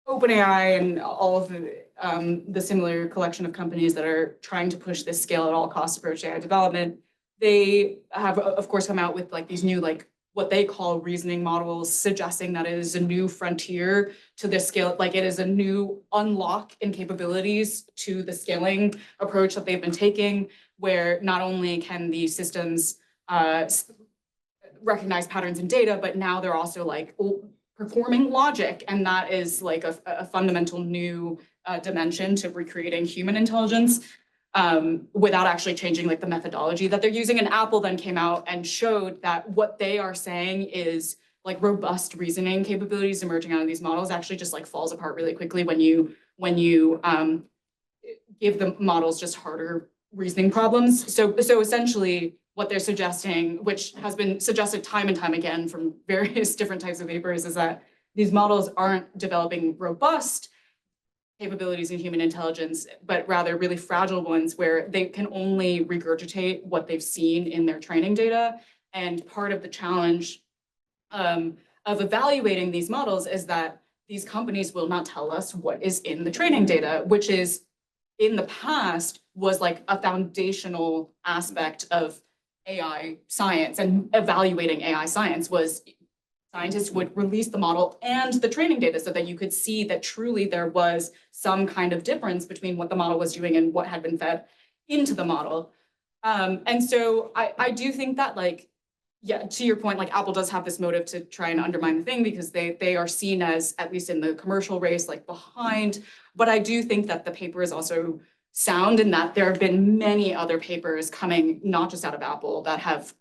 OpenAI and all of the similar collection of companies that are trying to push this scale at all cost approach AI development, they have, of course, come out with like these new, like what they call reasoning models, suggesting that it is a new frontier to this scale, like it is a new unlock in capabilities to the scaling approach that they've been taking, where not only can these systems recognize patterns in data, but now they're also like performing logic. And that is like a fundamental new dimension to recreating human intelligence without actually changing like the methodology that they're using. And Apple then came out and showed that what they are saying is like robust reasoning capabilities emerging out of these models actually just like falls apart really quickly when you give the models just harder reasoning problems. So essentially what they're suggesting, which has been suggested time and time again from various different types of papers, is that these models aren't developing robust capabilities in human intelligence, but rather really fragile ones where they can only regurgitate what they've seen in their training data. And part of the challenge of evaluating these models is that these companies will not tell us what is in the training data, which is in the past was like a foundational aspect of AI science, and evaluating AI science was scientists would release the model and the training data so that you could see that truly there was some kind of difference between what the model was doing and what had been fed into the model. And so I do think that like yeah, to your point, like Apple does have this motive to try and undermine the thing because they are seen as, at least in the commercial race, like behind. But I do think that the paper is also sound in that there have been many other papers coming, not just out of Apple, that have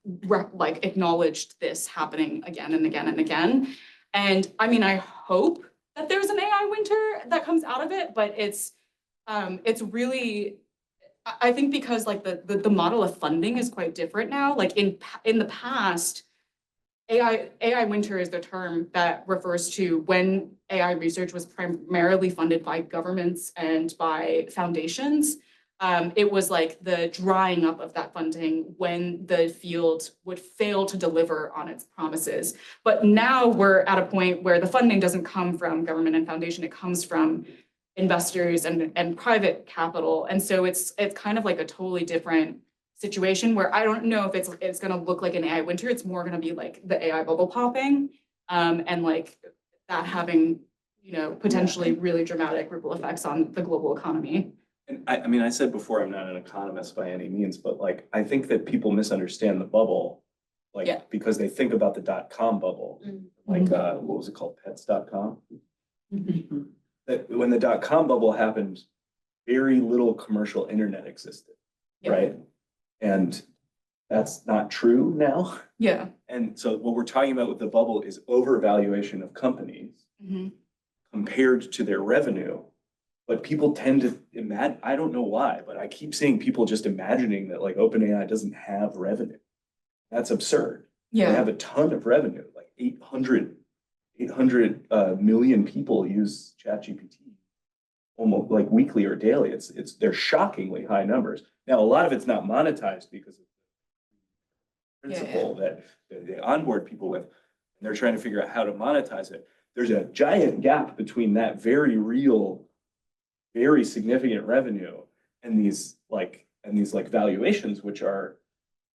like acknowledged this happening again and again and again. And I mean, I hope that there's an AI winter that comes out of it, but it's really, I think because like the model of funding is quite different now. Like in the past, AI winter is the term that refers to when AI research was primarily funded by governments and by foundations. It was like the drying up of that funding when the field would fail to deliver on its promises. But now we're at a point where the funding doesn't come from government and foundation, it comes from investors and private capital. And so it's kind of like a totally different situation where I don't know if it's gonna look like an AI winter. It's more gonna be like the AI bubble popping, and like that having, potentially really dramatic ripple effects on the global economy. And I mean, I said before, I'm not an economist by any means, but like, I think that people misunderstand the bubble. Yeah. Like, because they think about the dot-com bubble, like, what was it called, pets.com? That when the dot-com bubble happened, very little commercial internet existed, Yeah. right? And that's not true now. Yeah. And so what we're talking about with the bubble is overvaluation of companies compared to their revenue. But people tend to imagine, I don't know why, but I keep seeing people just imagining that like OpenAI doesn't have revenue. That's absurd. They Yeah. have a ton of revenue, like 800 million people use ChatGPT almost like weekly or daily. They're shockingly high numbers. Now, a lot of it's not monetized because of the principle that they onboard people with, and they're trying to figure out how to monetize it. There's a giant gap between that very real, very significant revenue and these valuations, which are,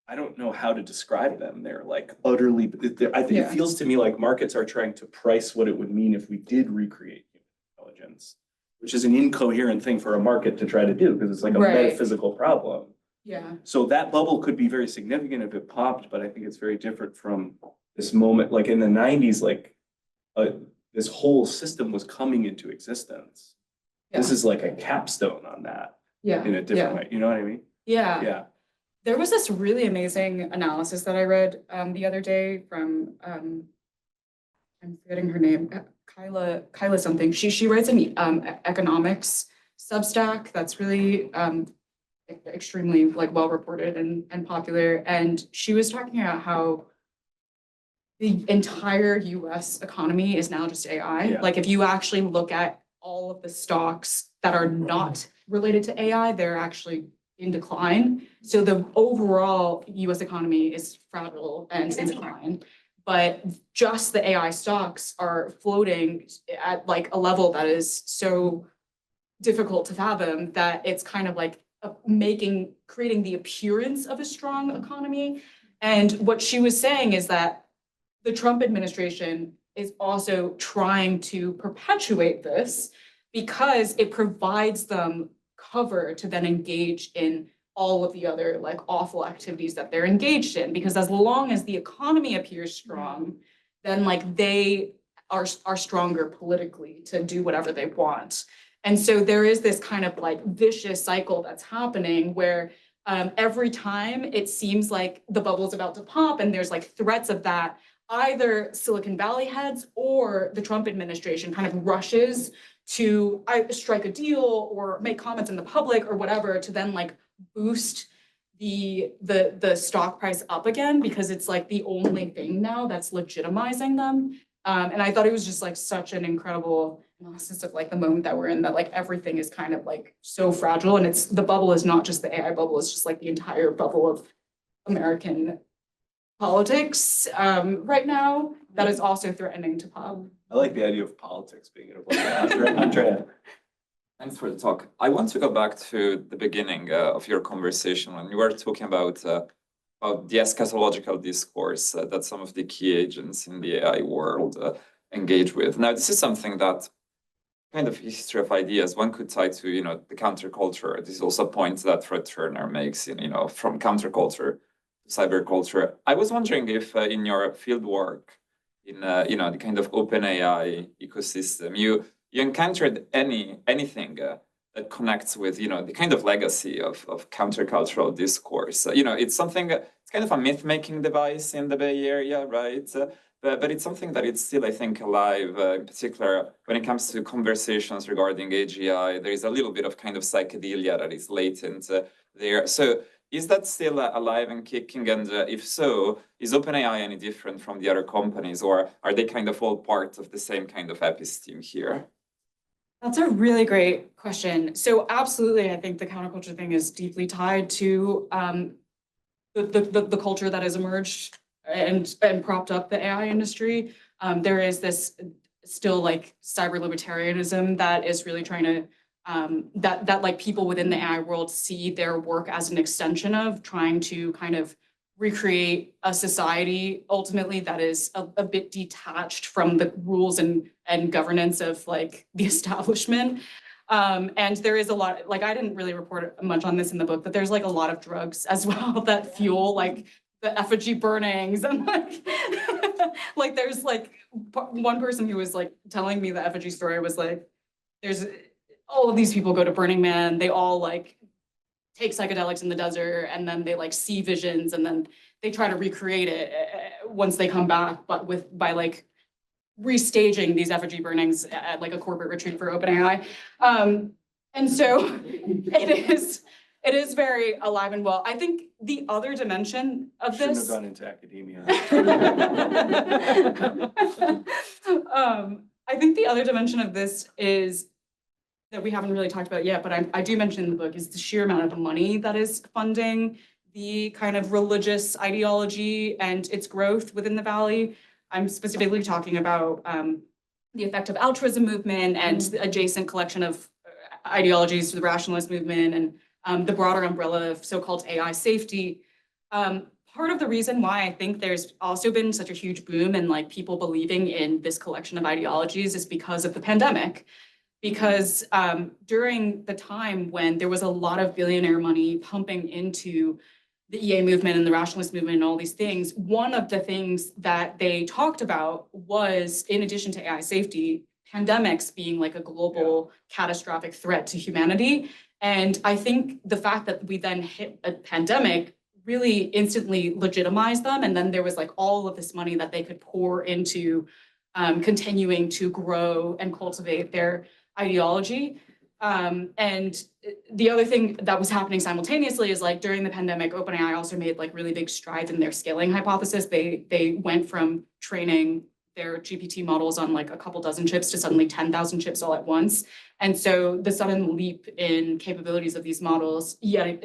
I don't know how to describe them. They're like utterly, I think it feels to me like markets are trying to price what it would mean if we did recreate human intelligence, which is an incoherent thing for a market to try to do because it's like a metaphysical problem. Yeah. So that bubble could be very significant if it popped, but I think it's very different from this moment. Like in the 90s, like this whole system was coming into existence. Yeah. This is like a capstone on that. Yeah. In a different way. You know what I mean? Yeah. Yeah. There was this really amazing analysis that I read the other day from I'm forgetting her name, Kyla something. She writes an economics Substack that's really extremely like well reported and popular. And she was talking about how the entire US economy is now just AI. Yeah. Like if you actually look at all of the stocks that are not related to AI, they're actually in decline. So the overall US economy is fragile and in decline, but just the AI stocks are floating at like a level that is so difficult to fathom that it's kind of like creating the appearance of a strong economy. And what she was saying is that the Trump administration is also trying to perpetuate this because it provides them cover to then engage in all of the other like awful activities that they're engaged in. Because as long as the economy appears strong, then like they are stronger politically to do whatever they want. And so there is this kind of like vicious cycle that's happening where every time it seems like the bubble's about to pop and there's like threats of that, either Silicon Valley heads or the Trump administration kind of rushes to strike a deal or make comments in the public or whatever to then like boost the stock price up again because it's like the only thing now that's legitimizing them. And I thought it was just like such an incredible analysis of like the moment that we're in, that like everything is kind of like so fragile, and the bubble is not just the AI bubble, it's just like the entire bubble of American politics right now that is also threatening to pop. I like the idea of politics being involved. Andrea. Thanks for the talk. I want to go back to the beginning of your conversation when you were talking about the eschatological discourse that some of the key agents in the AI world engage with. Now, this is something that kind of history of ideas one could tie to, the counterculture. This is also a point that Fred Turner makes, from counterculture cyber culture. I was wondering if in your field work in the kind of open AI ecosystem, you encountered anything that connects with the kind of legacy of countercultural discourse. It's something. It's kind of a myth-making device in the Bay Area, right? But it's something that it's still, I think, alive, in particular, when it comes to conversations regarding AGI. There is a little bit of kind of psychedelia that is latent there. So is that still alive and kicking? And if so, is OpenAI any different from the other companies, or are they kind of all part of the same kind of episteme here? That's a really great question. So absolutely, I think the counterculture thing is deeply tied to the culture that has emerged and propped up the AI industry. There is this still like cyber libertarianism that is really trying to that like people within the AI world see their work as an extension of trying to kind of recreate a society ultimately that is a bit detached from the rules and governance of like the establishment. And there is a lot, like I didn't really report much on this in the book, but there's like a lot of drugs as well that fuel like the effigy burnings and like there's like one person who was like telling me the effigy story was like, there's all of these people go to Burning Man, they all like take psychedelics in the desert and then they like see visions and then they try to recreate it once they come back, but by like restaging these effigy burnings at like a corporate retreat for OpenAI. And so it is very alive and well. I think the other dimension of Shouldn't this. have gone into academia. I think the other dimension of this is that we haven't really talked about yet, but I do mention in the book is the sheer amount of money that is funding the kind of religious ideology and its growth within the Valley. I'm specifically talking about the effective altruism movement and the adjacent collection of ideologies to the rationalist movement and the broader umbrella of so-called AI safety. Part of the reason why I think there's also been such a huge boom in like people believing in this collection of ideologies is because of the pandemic. Because during the time when there was a lot of billionaire money pumping into the EA movement and the rationalist movement and all these things, one of the things that they talked about was, in addition to AI safety, pandemics being like a global catastrophic threat to humanity. And I think the fact that we then hit a pandemic really instantly legitimized them. And then there was like all of this money that they could pour into continuing to grow and cultivate their ideology. And the other thing that was happening simultaneously is like during the pandemic, OpenAI also made like really big strides in their scaling hypothesis. They went from training their GPT models on like a couple dozen chips to suddenly 10,000 chips all at once. And so the sudden leap in capabilities of these models yet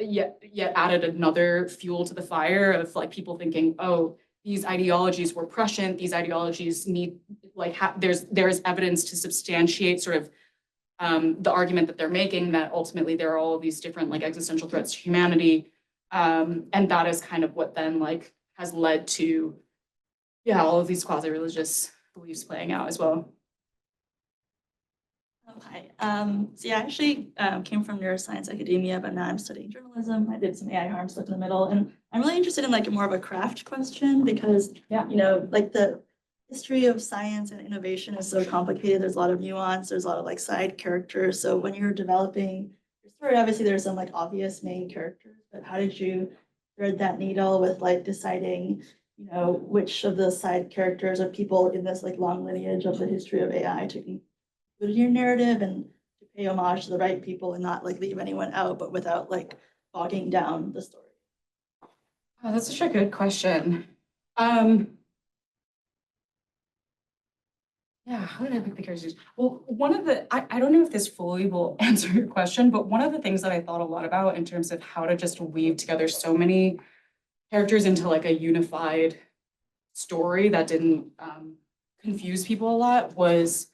added another fuel to the fire of like people thinking, oh, these ideologies were prescient, these ideologies need like there is evidence to substantiate sort of the argument that they're making that ultimately there are all of these different like existential threats to humanity. And that is kind of what then like has led to, all of these quasi-religious beliefs playing out as well. Oh, hi. So yeah, I actually came from neuroscience academia, but now I'm studying journalism. I did some AI harm stuff in the middle, and I'm really interested in like more of a craft question because, like the history of science and innovation is so complicated. There's a lot of nuance. There's a lot of like side characters. So when you're developing your story, obviously there's some like obvious main characters, but how did you thread that needle with like deciding, which of the side characters are people in this like long lineage of the history of AI to include in your narrative and to pay homage to the right people and not like leave anyone out, but without like bogging down the story? Oh, that's such a good question. How did I pick the characters? Well, one of the, I don't know if this fully will answer your question, but one of the things that I thought a lot about in terms of how to just weave together so many characters into like a unified story that didn't confuse people a lot was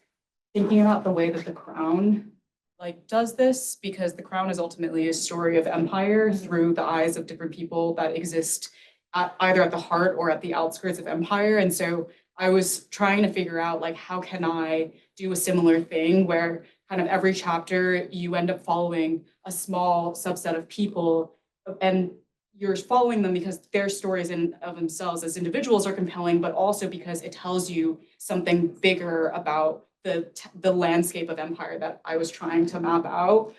thinking about the way that The Crown like does this, because The Crown is ultimately a story of empire through the eyes of different people that exist either at the heart or at the outskirts of empire. And so I was trying to figure out like, how can I do a similar thing where kind of every chapter you end up following a small subset of people and you're following them because their stories in of themselves as individuals are compelling, but also because it tells you something bigger about the landscape of empire that I was trying to map out.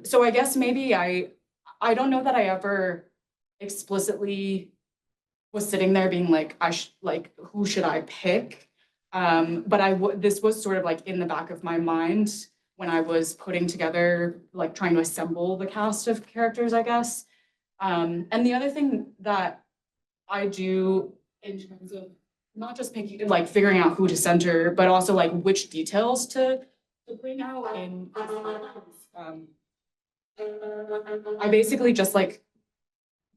So I guess maybe I don't know that I ever explicitly was sitting there being like, like, who should I pick? But this was sort of like in the back of my mind when I was putting together, like trying to assemble the cast of characters, I guess. And the other thing that I do in terms of not just picking, like figuring out who to center, but also like which details to bring out in, I basically just like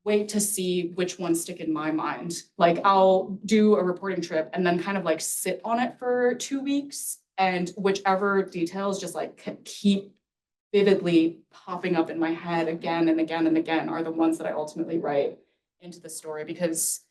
wait to see which ones stick in my mind. Like I'll do a reporting trip and then kind of like sit on it for 2 weeks, and whichever details just like keep vividly popping up in my head again and again and again are the ones that I ultimately write into the story, because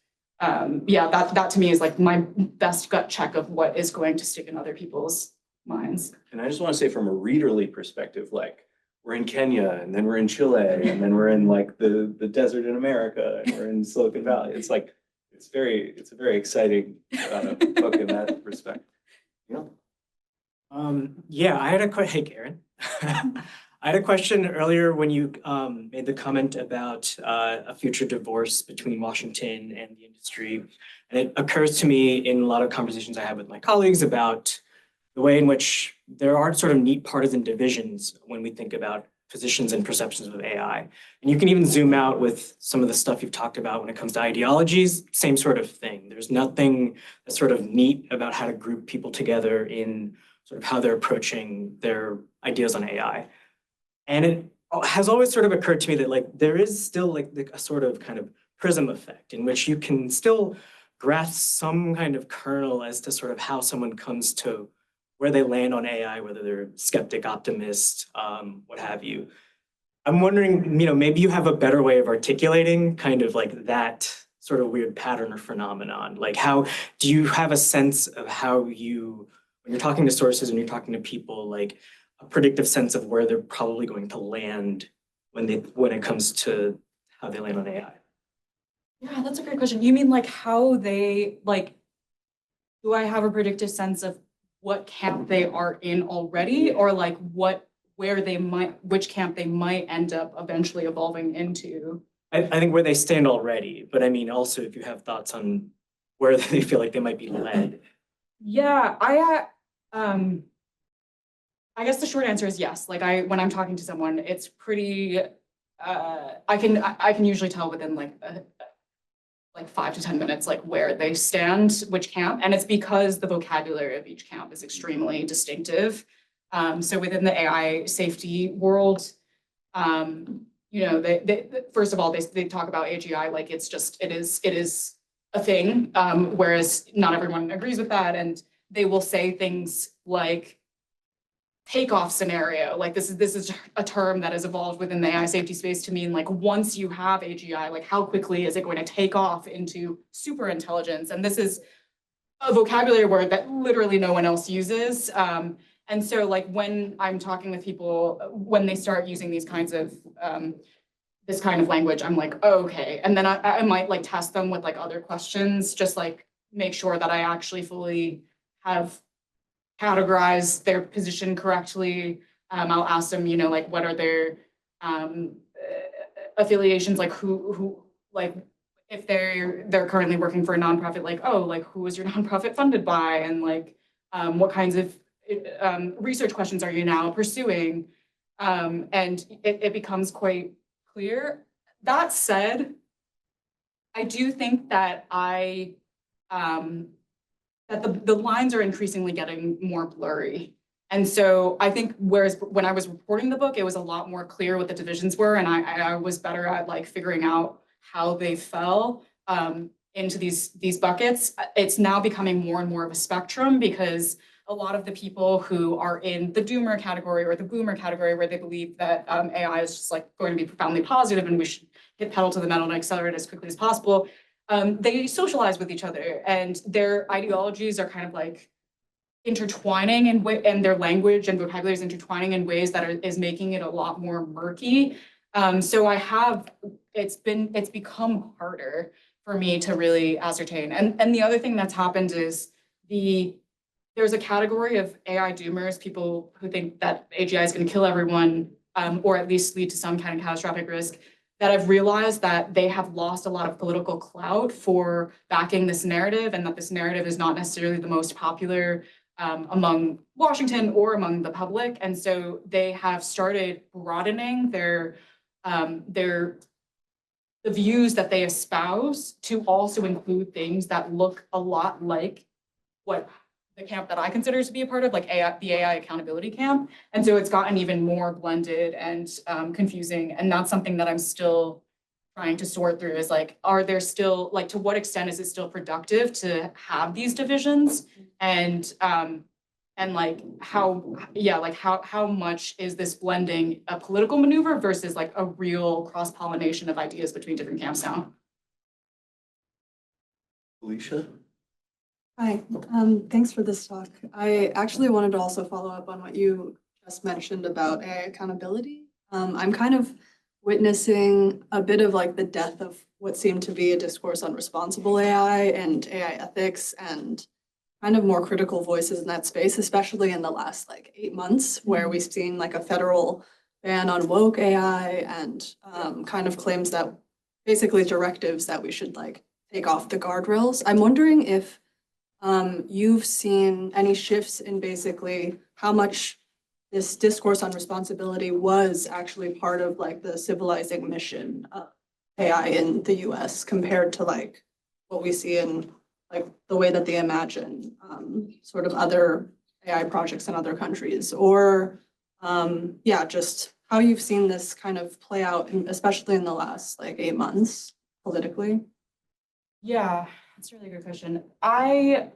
yeah, that to me is like my best gut check of what is going to stick in other people's minds. And I just want to say from a readerly perspective, like we're in Kenya and then we're in Chile and then we're in like the desert in America and we're in Silicon Valley. It's like, it's a very exciting book in that respect. You know? Yeah, I had hey, Karen. I had a question earlier when you made the comment about a future divorce between Washington and the industry. And it occurs to me in a lot of conversations I have with my colleagues about the way in which there are sort of neat partisan divisions when we think about positions and perceptions of AI. And you can even zoom out with some of the stuff you've talked about when it comes to ideologies, same sort of thing. There's nothing that's sort of neat about how to group people together in sort of how they're approaching their ideas on AI. And it has always sort of occurred to me that like there is still like a sort of kind of prism effect in which you can still grasp some kind of kernel as to sort of how someone comes to where they land on AI, whether they're skeptic, optimist, what have you. I'm wondering, you know, maybe you have a better way of articulating kind of like that sort of weird pattern or phenomenon. Like how, do you have a sense of how you, when you're talking to sources and you're talking to people, like a predictive sense of where they're probably going to land when it comes to how they land on AI? Yeah, that's a great question. You mean like how they, like, do I have a predictive sense of what camp they are in already, or like where they might, which camp they might end up eventually evolving into? I think where they stand already, but I mean, also if you have thoughts on where they feel like they might be led. Yeah, I guess the short answer is yes. Like when I'm talking to someone, it's pretty, I can usually tell within like 5 to 10 minutes, like where they stand, which camp, and it's because the vocabulary of each camp is extremely distinctive. So within the AI safety world, you know, they first of all, they talk about AGI like it's just, it is a thing, whereas not everyone agrees with that, and they will say things like takeoff scenario. Like this is a term that has evolved within the AI safety space to mean like once you have AGI, like how quickly is it going to take off into super intelligence? And this is a vocabulary word that literally no one else uses. And so like when I'm talking with people, when they start using these kinds of this kind of language, I'm like, oh, okay. And then I might like test them with like other questions, just like make sure that I actually fully have categorize their position correctly. I'll ask them, you know, like what are their affiliations, like who like if they're currently working for a nonprofit, like, oh, like who is your nonprofit funded by, and like what kinds of research questions are you now pursuing? And it becomes quite clear. That said, I do think that that the lines are increasingly getting more blurry. And so I think whereas when I was reporting the book, it was a lot more clear what the divisions were, and I was better at like figuring out how they fell into these buckets. It's now becoming more and more of a spectrum, because a lot of the people who are in the doomer category or the boomer category, where they believe that AI is just like going to be profoundly positive and we should hit pedal to the metal and accelerate as quickly as possible, they socialize with each other, and their ideologies are kind of like intertwining and their language and vocabulary is intertwining in ways that is making it a lot more murky. So it's become harder for me to really ascertain. And the other thing that's happened is there's a category of AI doomers, people who think that AGI is going to kill everyone, or at least lead to some kind of catastrophic risk, that have realized that they have lost a lot of political clout for backing this narrative, and that this narrative is not necessarily the most popular among Washington or among the public. And so they have started broadening the views that they espouse to also include things that look a lot like what the camp that I consider to be a part of, like the AI accountability camp. And so it's gotten even more blended and confusing. And that's something that I'm still trying to sort through, is like, are there still, like, to what extent is it still productive to have these divisions? And like how much is this blending a political maneuver versus like a real cross-pollination of ideas between different camps now? Alicia? Hi, thanks for this talk. I actually wanted to also follow up on what you just mentioned about AI accountability. I'm kind of witnessing a bit of like the death of what seemed to be a discourse on responsible AI and AI ethics, and kind of more critical voices in that space, especially in the last like 8 months, where we've seen like a federal ban on woke AI and kind of claims that basically directives that we should like take off the guardrails. I'm wondering if you've seen any shifts in basically how much this discourse on responsibility was actually part of like the civilizing mission of AI in the US compared to like what we see in like the way that they imagine sort of other AI projects in other countries, or yeah, just how you've seen this kind of play out, especially in the last like 8 months politically. Yeah, that's a really good question. I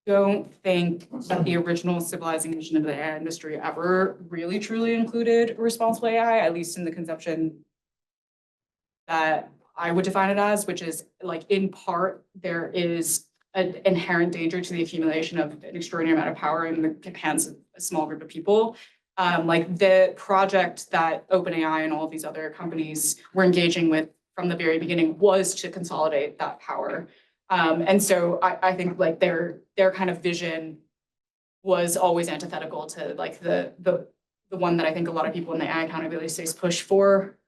don't think that the original civilizing mission of the AI industry ever really truly included responsible AI, at least in the conception that I would define it as, which is like, in part, there is an inherent danger to the accumulation of an extraordinary amount of power in the hands of a small group of people. Like the project that OpenAI and all of these other companies were engaging with from the very beginning was to consolidate that power. And so I think like their kind of vision was always antithetical to like the one that I think a lot of people in the AI accountability space push for.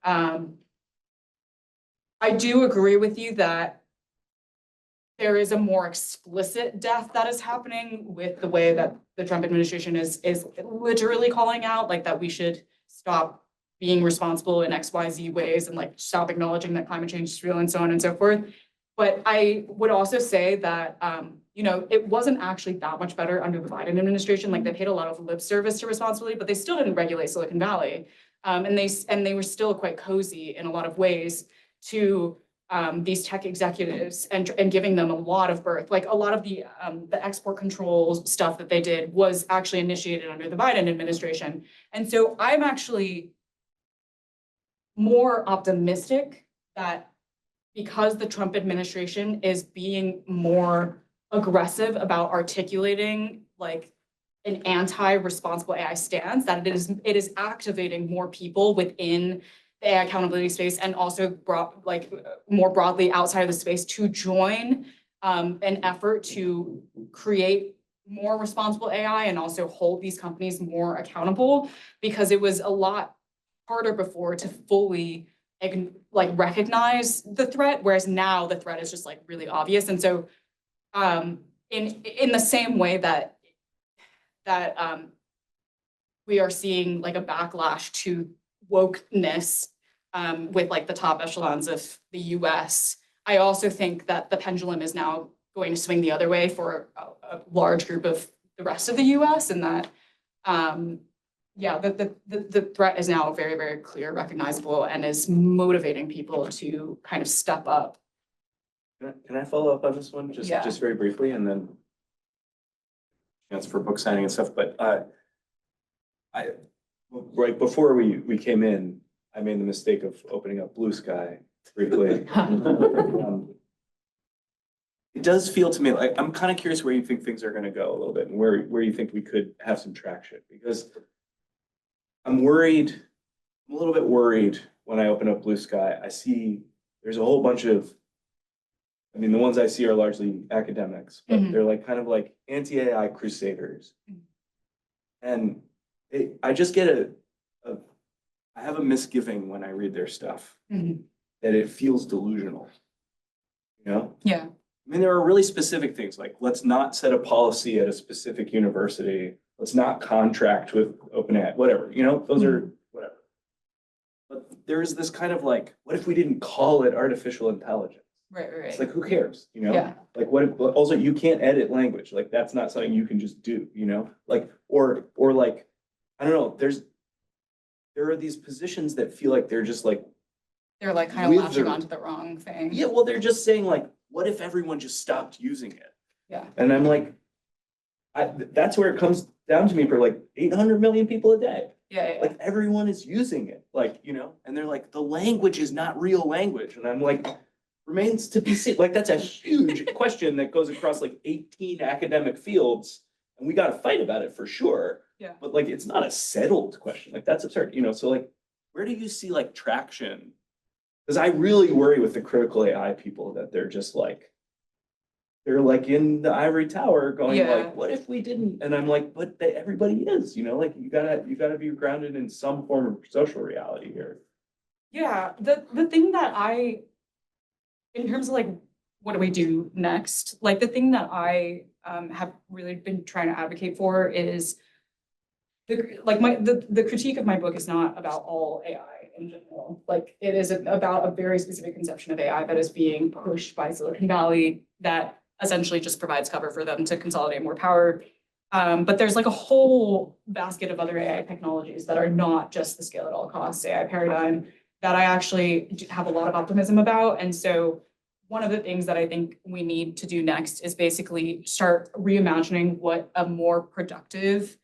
I do agree with you that there is a more explicit death that is happening with the way that the Trump administration is literally calling out, like, that we should stop being responsible in XYZ ways and like stop acknowledging that climate change is real and so on and so forth. But I would also say that, you know, it wasn't actually that much better under the Biden administration. Like, they paid a lot of lip service to responsibility, but they still didn't regulate Silicon Valley. And they were still quite cozy in a lot of ways to these tech executives and giving them a lot of berth. Like, a lot of the export control stuff that they did was actually initiated under the Biden administration. And so I'm actually more optimistic that because the Trump administration is being more aggressive about articulating like an anti-responsible AI stance, that it is activating more people within the AI accountability space, and also more broadly outside of the space, to join an effort to create more responsible AI and also hold these companies more accountable, because it was a lot harder before to fully like recognize the threat, whereas now the threat is just like really obvious. And so in the same way that we are seeing like a backlash to wokeness with like the top echelons of the US, I also think that the pendulum is now going to swing the other way for a large group of the rest of the US, and that yeah, the threat is now very, very clear, recognizable, and is motivating people to kind of step up. Can I follow up on this one just very briefly, and then chance for book signing and stuff? But right before we came in, I made the mistake of opening up Blue Sky briefly. It does feel to me like, I'm kind of curious where you think things are going to go a little bit, and where you think we could have some traction, because I'm worried. I'm a little bit worried when I open up Blue Sky. I see there's a whole bunch of, I mean, the ones I see are largely academics, but Mhm. they're like kind of like anti-AI crusaders. Mhm. And I just get I have a misgiving when I read their stuff Mhm. that it feels delusional. You know? Yeah. I mean, there are really specific things like let's not set a policy at a specific university. Let's not contract with OpenAI, whatever, you know, those are whatever. But there is this kind of like, what if we didn't call it artificial intelligence? Right, right, It's right. like, who cares, you know? Yeah. Like what if, also you can't edit language, like that's not something you can just do, you know? Like, or like, I don't know, there are these positions that feel like they're just like, They're like kind of latching Wither. onto the wrong thing. yeah, well, they're just saying like, what if everyone just stopped using it? Yeah. And I'm like, that's where it comes down to me for like 800 million people a day. Yeah, yeah, Like everyone is using it, like, you know, and they're like, the language is not real language. And I'm like, remains to be seen. Like, that's a huge question that goes across like 18 academic fields. And we got to fight about it for sure. Yeah. But like, it's not a settled question. Like, that's absurd, you know? So like, where do you see like traction? Because I really worry with the critical AI people that they're just like, they're like in the ivory tower going Yeah. like, what if we didn't? And I'm like, but everybody is, you know, like you gotta be grounded in some form of social reality here. Yeah, the thing that in terms of like, what do we do next? Like the thing that I have really been trying to advocate for is the critique of my book is not about all AI in general. Like it is about a very specific conception of AI that is being pushed by Silicon Valley that essentially just provides cover for them to consolidate more power. But there's like a whole basket of other AI technologies that are not just the scale at all costs AI paradigm that I actually have a lot of optimism about. And so one of the things that I think we need to do next is basically start reimagining what a more productive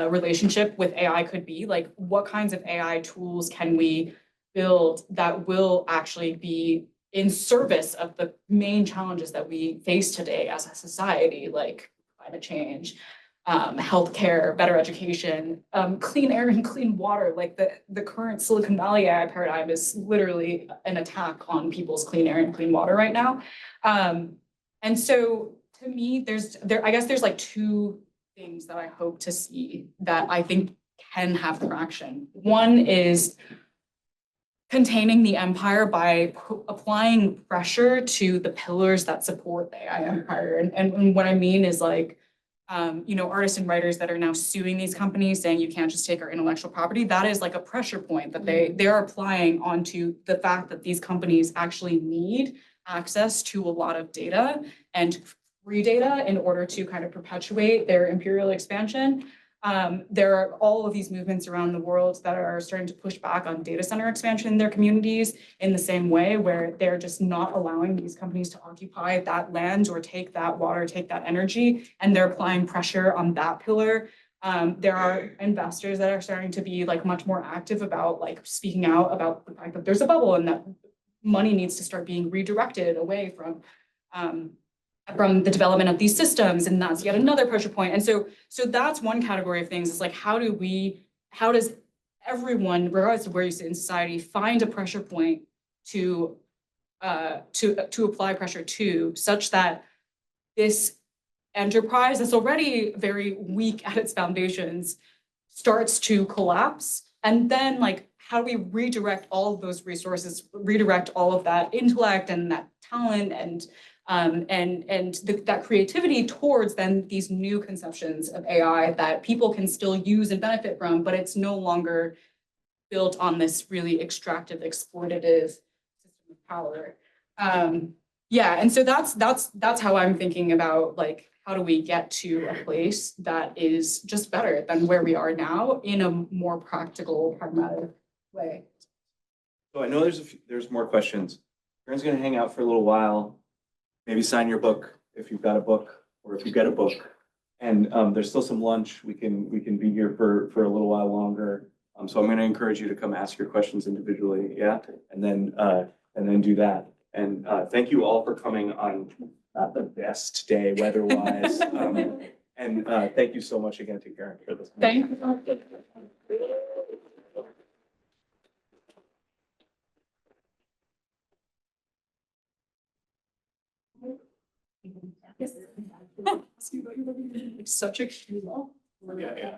relationship with AI could be. Like what kinds of AI tools can we build that will actually be in service of the main challenges that we face today as a society, like climate change, healthcare, better education, clean air and clean water. Like the current Silicon Valley AI paradigm is literally an attack on people's clean air and clean water right now. And so to me, I guess there's like two things that I hope to see that I think can have traction. One is containing the empire by applying pressure to the pillars that support the AI empire. And what I mean is like, you know, artists and writers that are now suing these companies saying you can't just take our intellectual property. That is like a pressure point that they're applying onto the fact that these companies actually need access to a lot of data and free data in order to kind of perpetuate their imperial expansion. There are all of these movements around the world that are starting to push back on data center expansion in their communities in the same way, where they're just not allowing these companies to occupy that land or take that water, take that energy, and they're applying pressure on that pillar. There are investors that are starting to be like much more active about like speaking out about the fact that there's a bubble and that money needs to start being redirected away from the development of these systems, and that's yet another pressure point. And so that's one category of things. Is like, how does everyone, regardless of where you sit in society, find a pressure point to apply pressure to, such that this enterprise that's already very weak at its foundations starts to collapse, and then like, how do we redirect all of those resources, redirect all of that intellect and that talent and that creativity towards then these new conceptions of AI that people can still use and benefit from, but it's no longer built on this really extractive, exploitative system of power. Yeah, and so that's how I'm thinking about like, how do we get to a place that is just better than where we are now in a more practical, pragmatic way. So I know there's more questions. Karen's gonna hang out for a little while. Maybe sign your book if you've got a book, or if you get a book. And there's still some lunch. We can be here for a little while longer. So I'm going to encourage you to come ask your questions individually, yeah, and then do that. And thank you all for coming on not the best day weather-wise. And thank you so much again to Karen for this. Thank you. Such a. Yeah, yeah.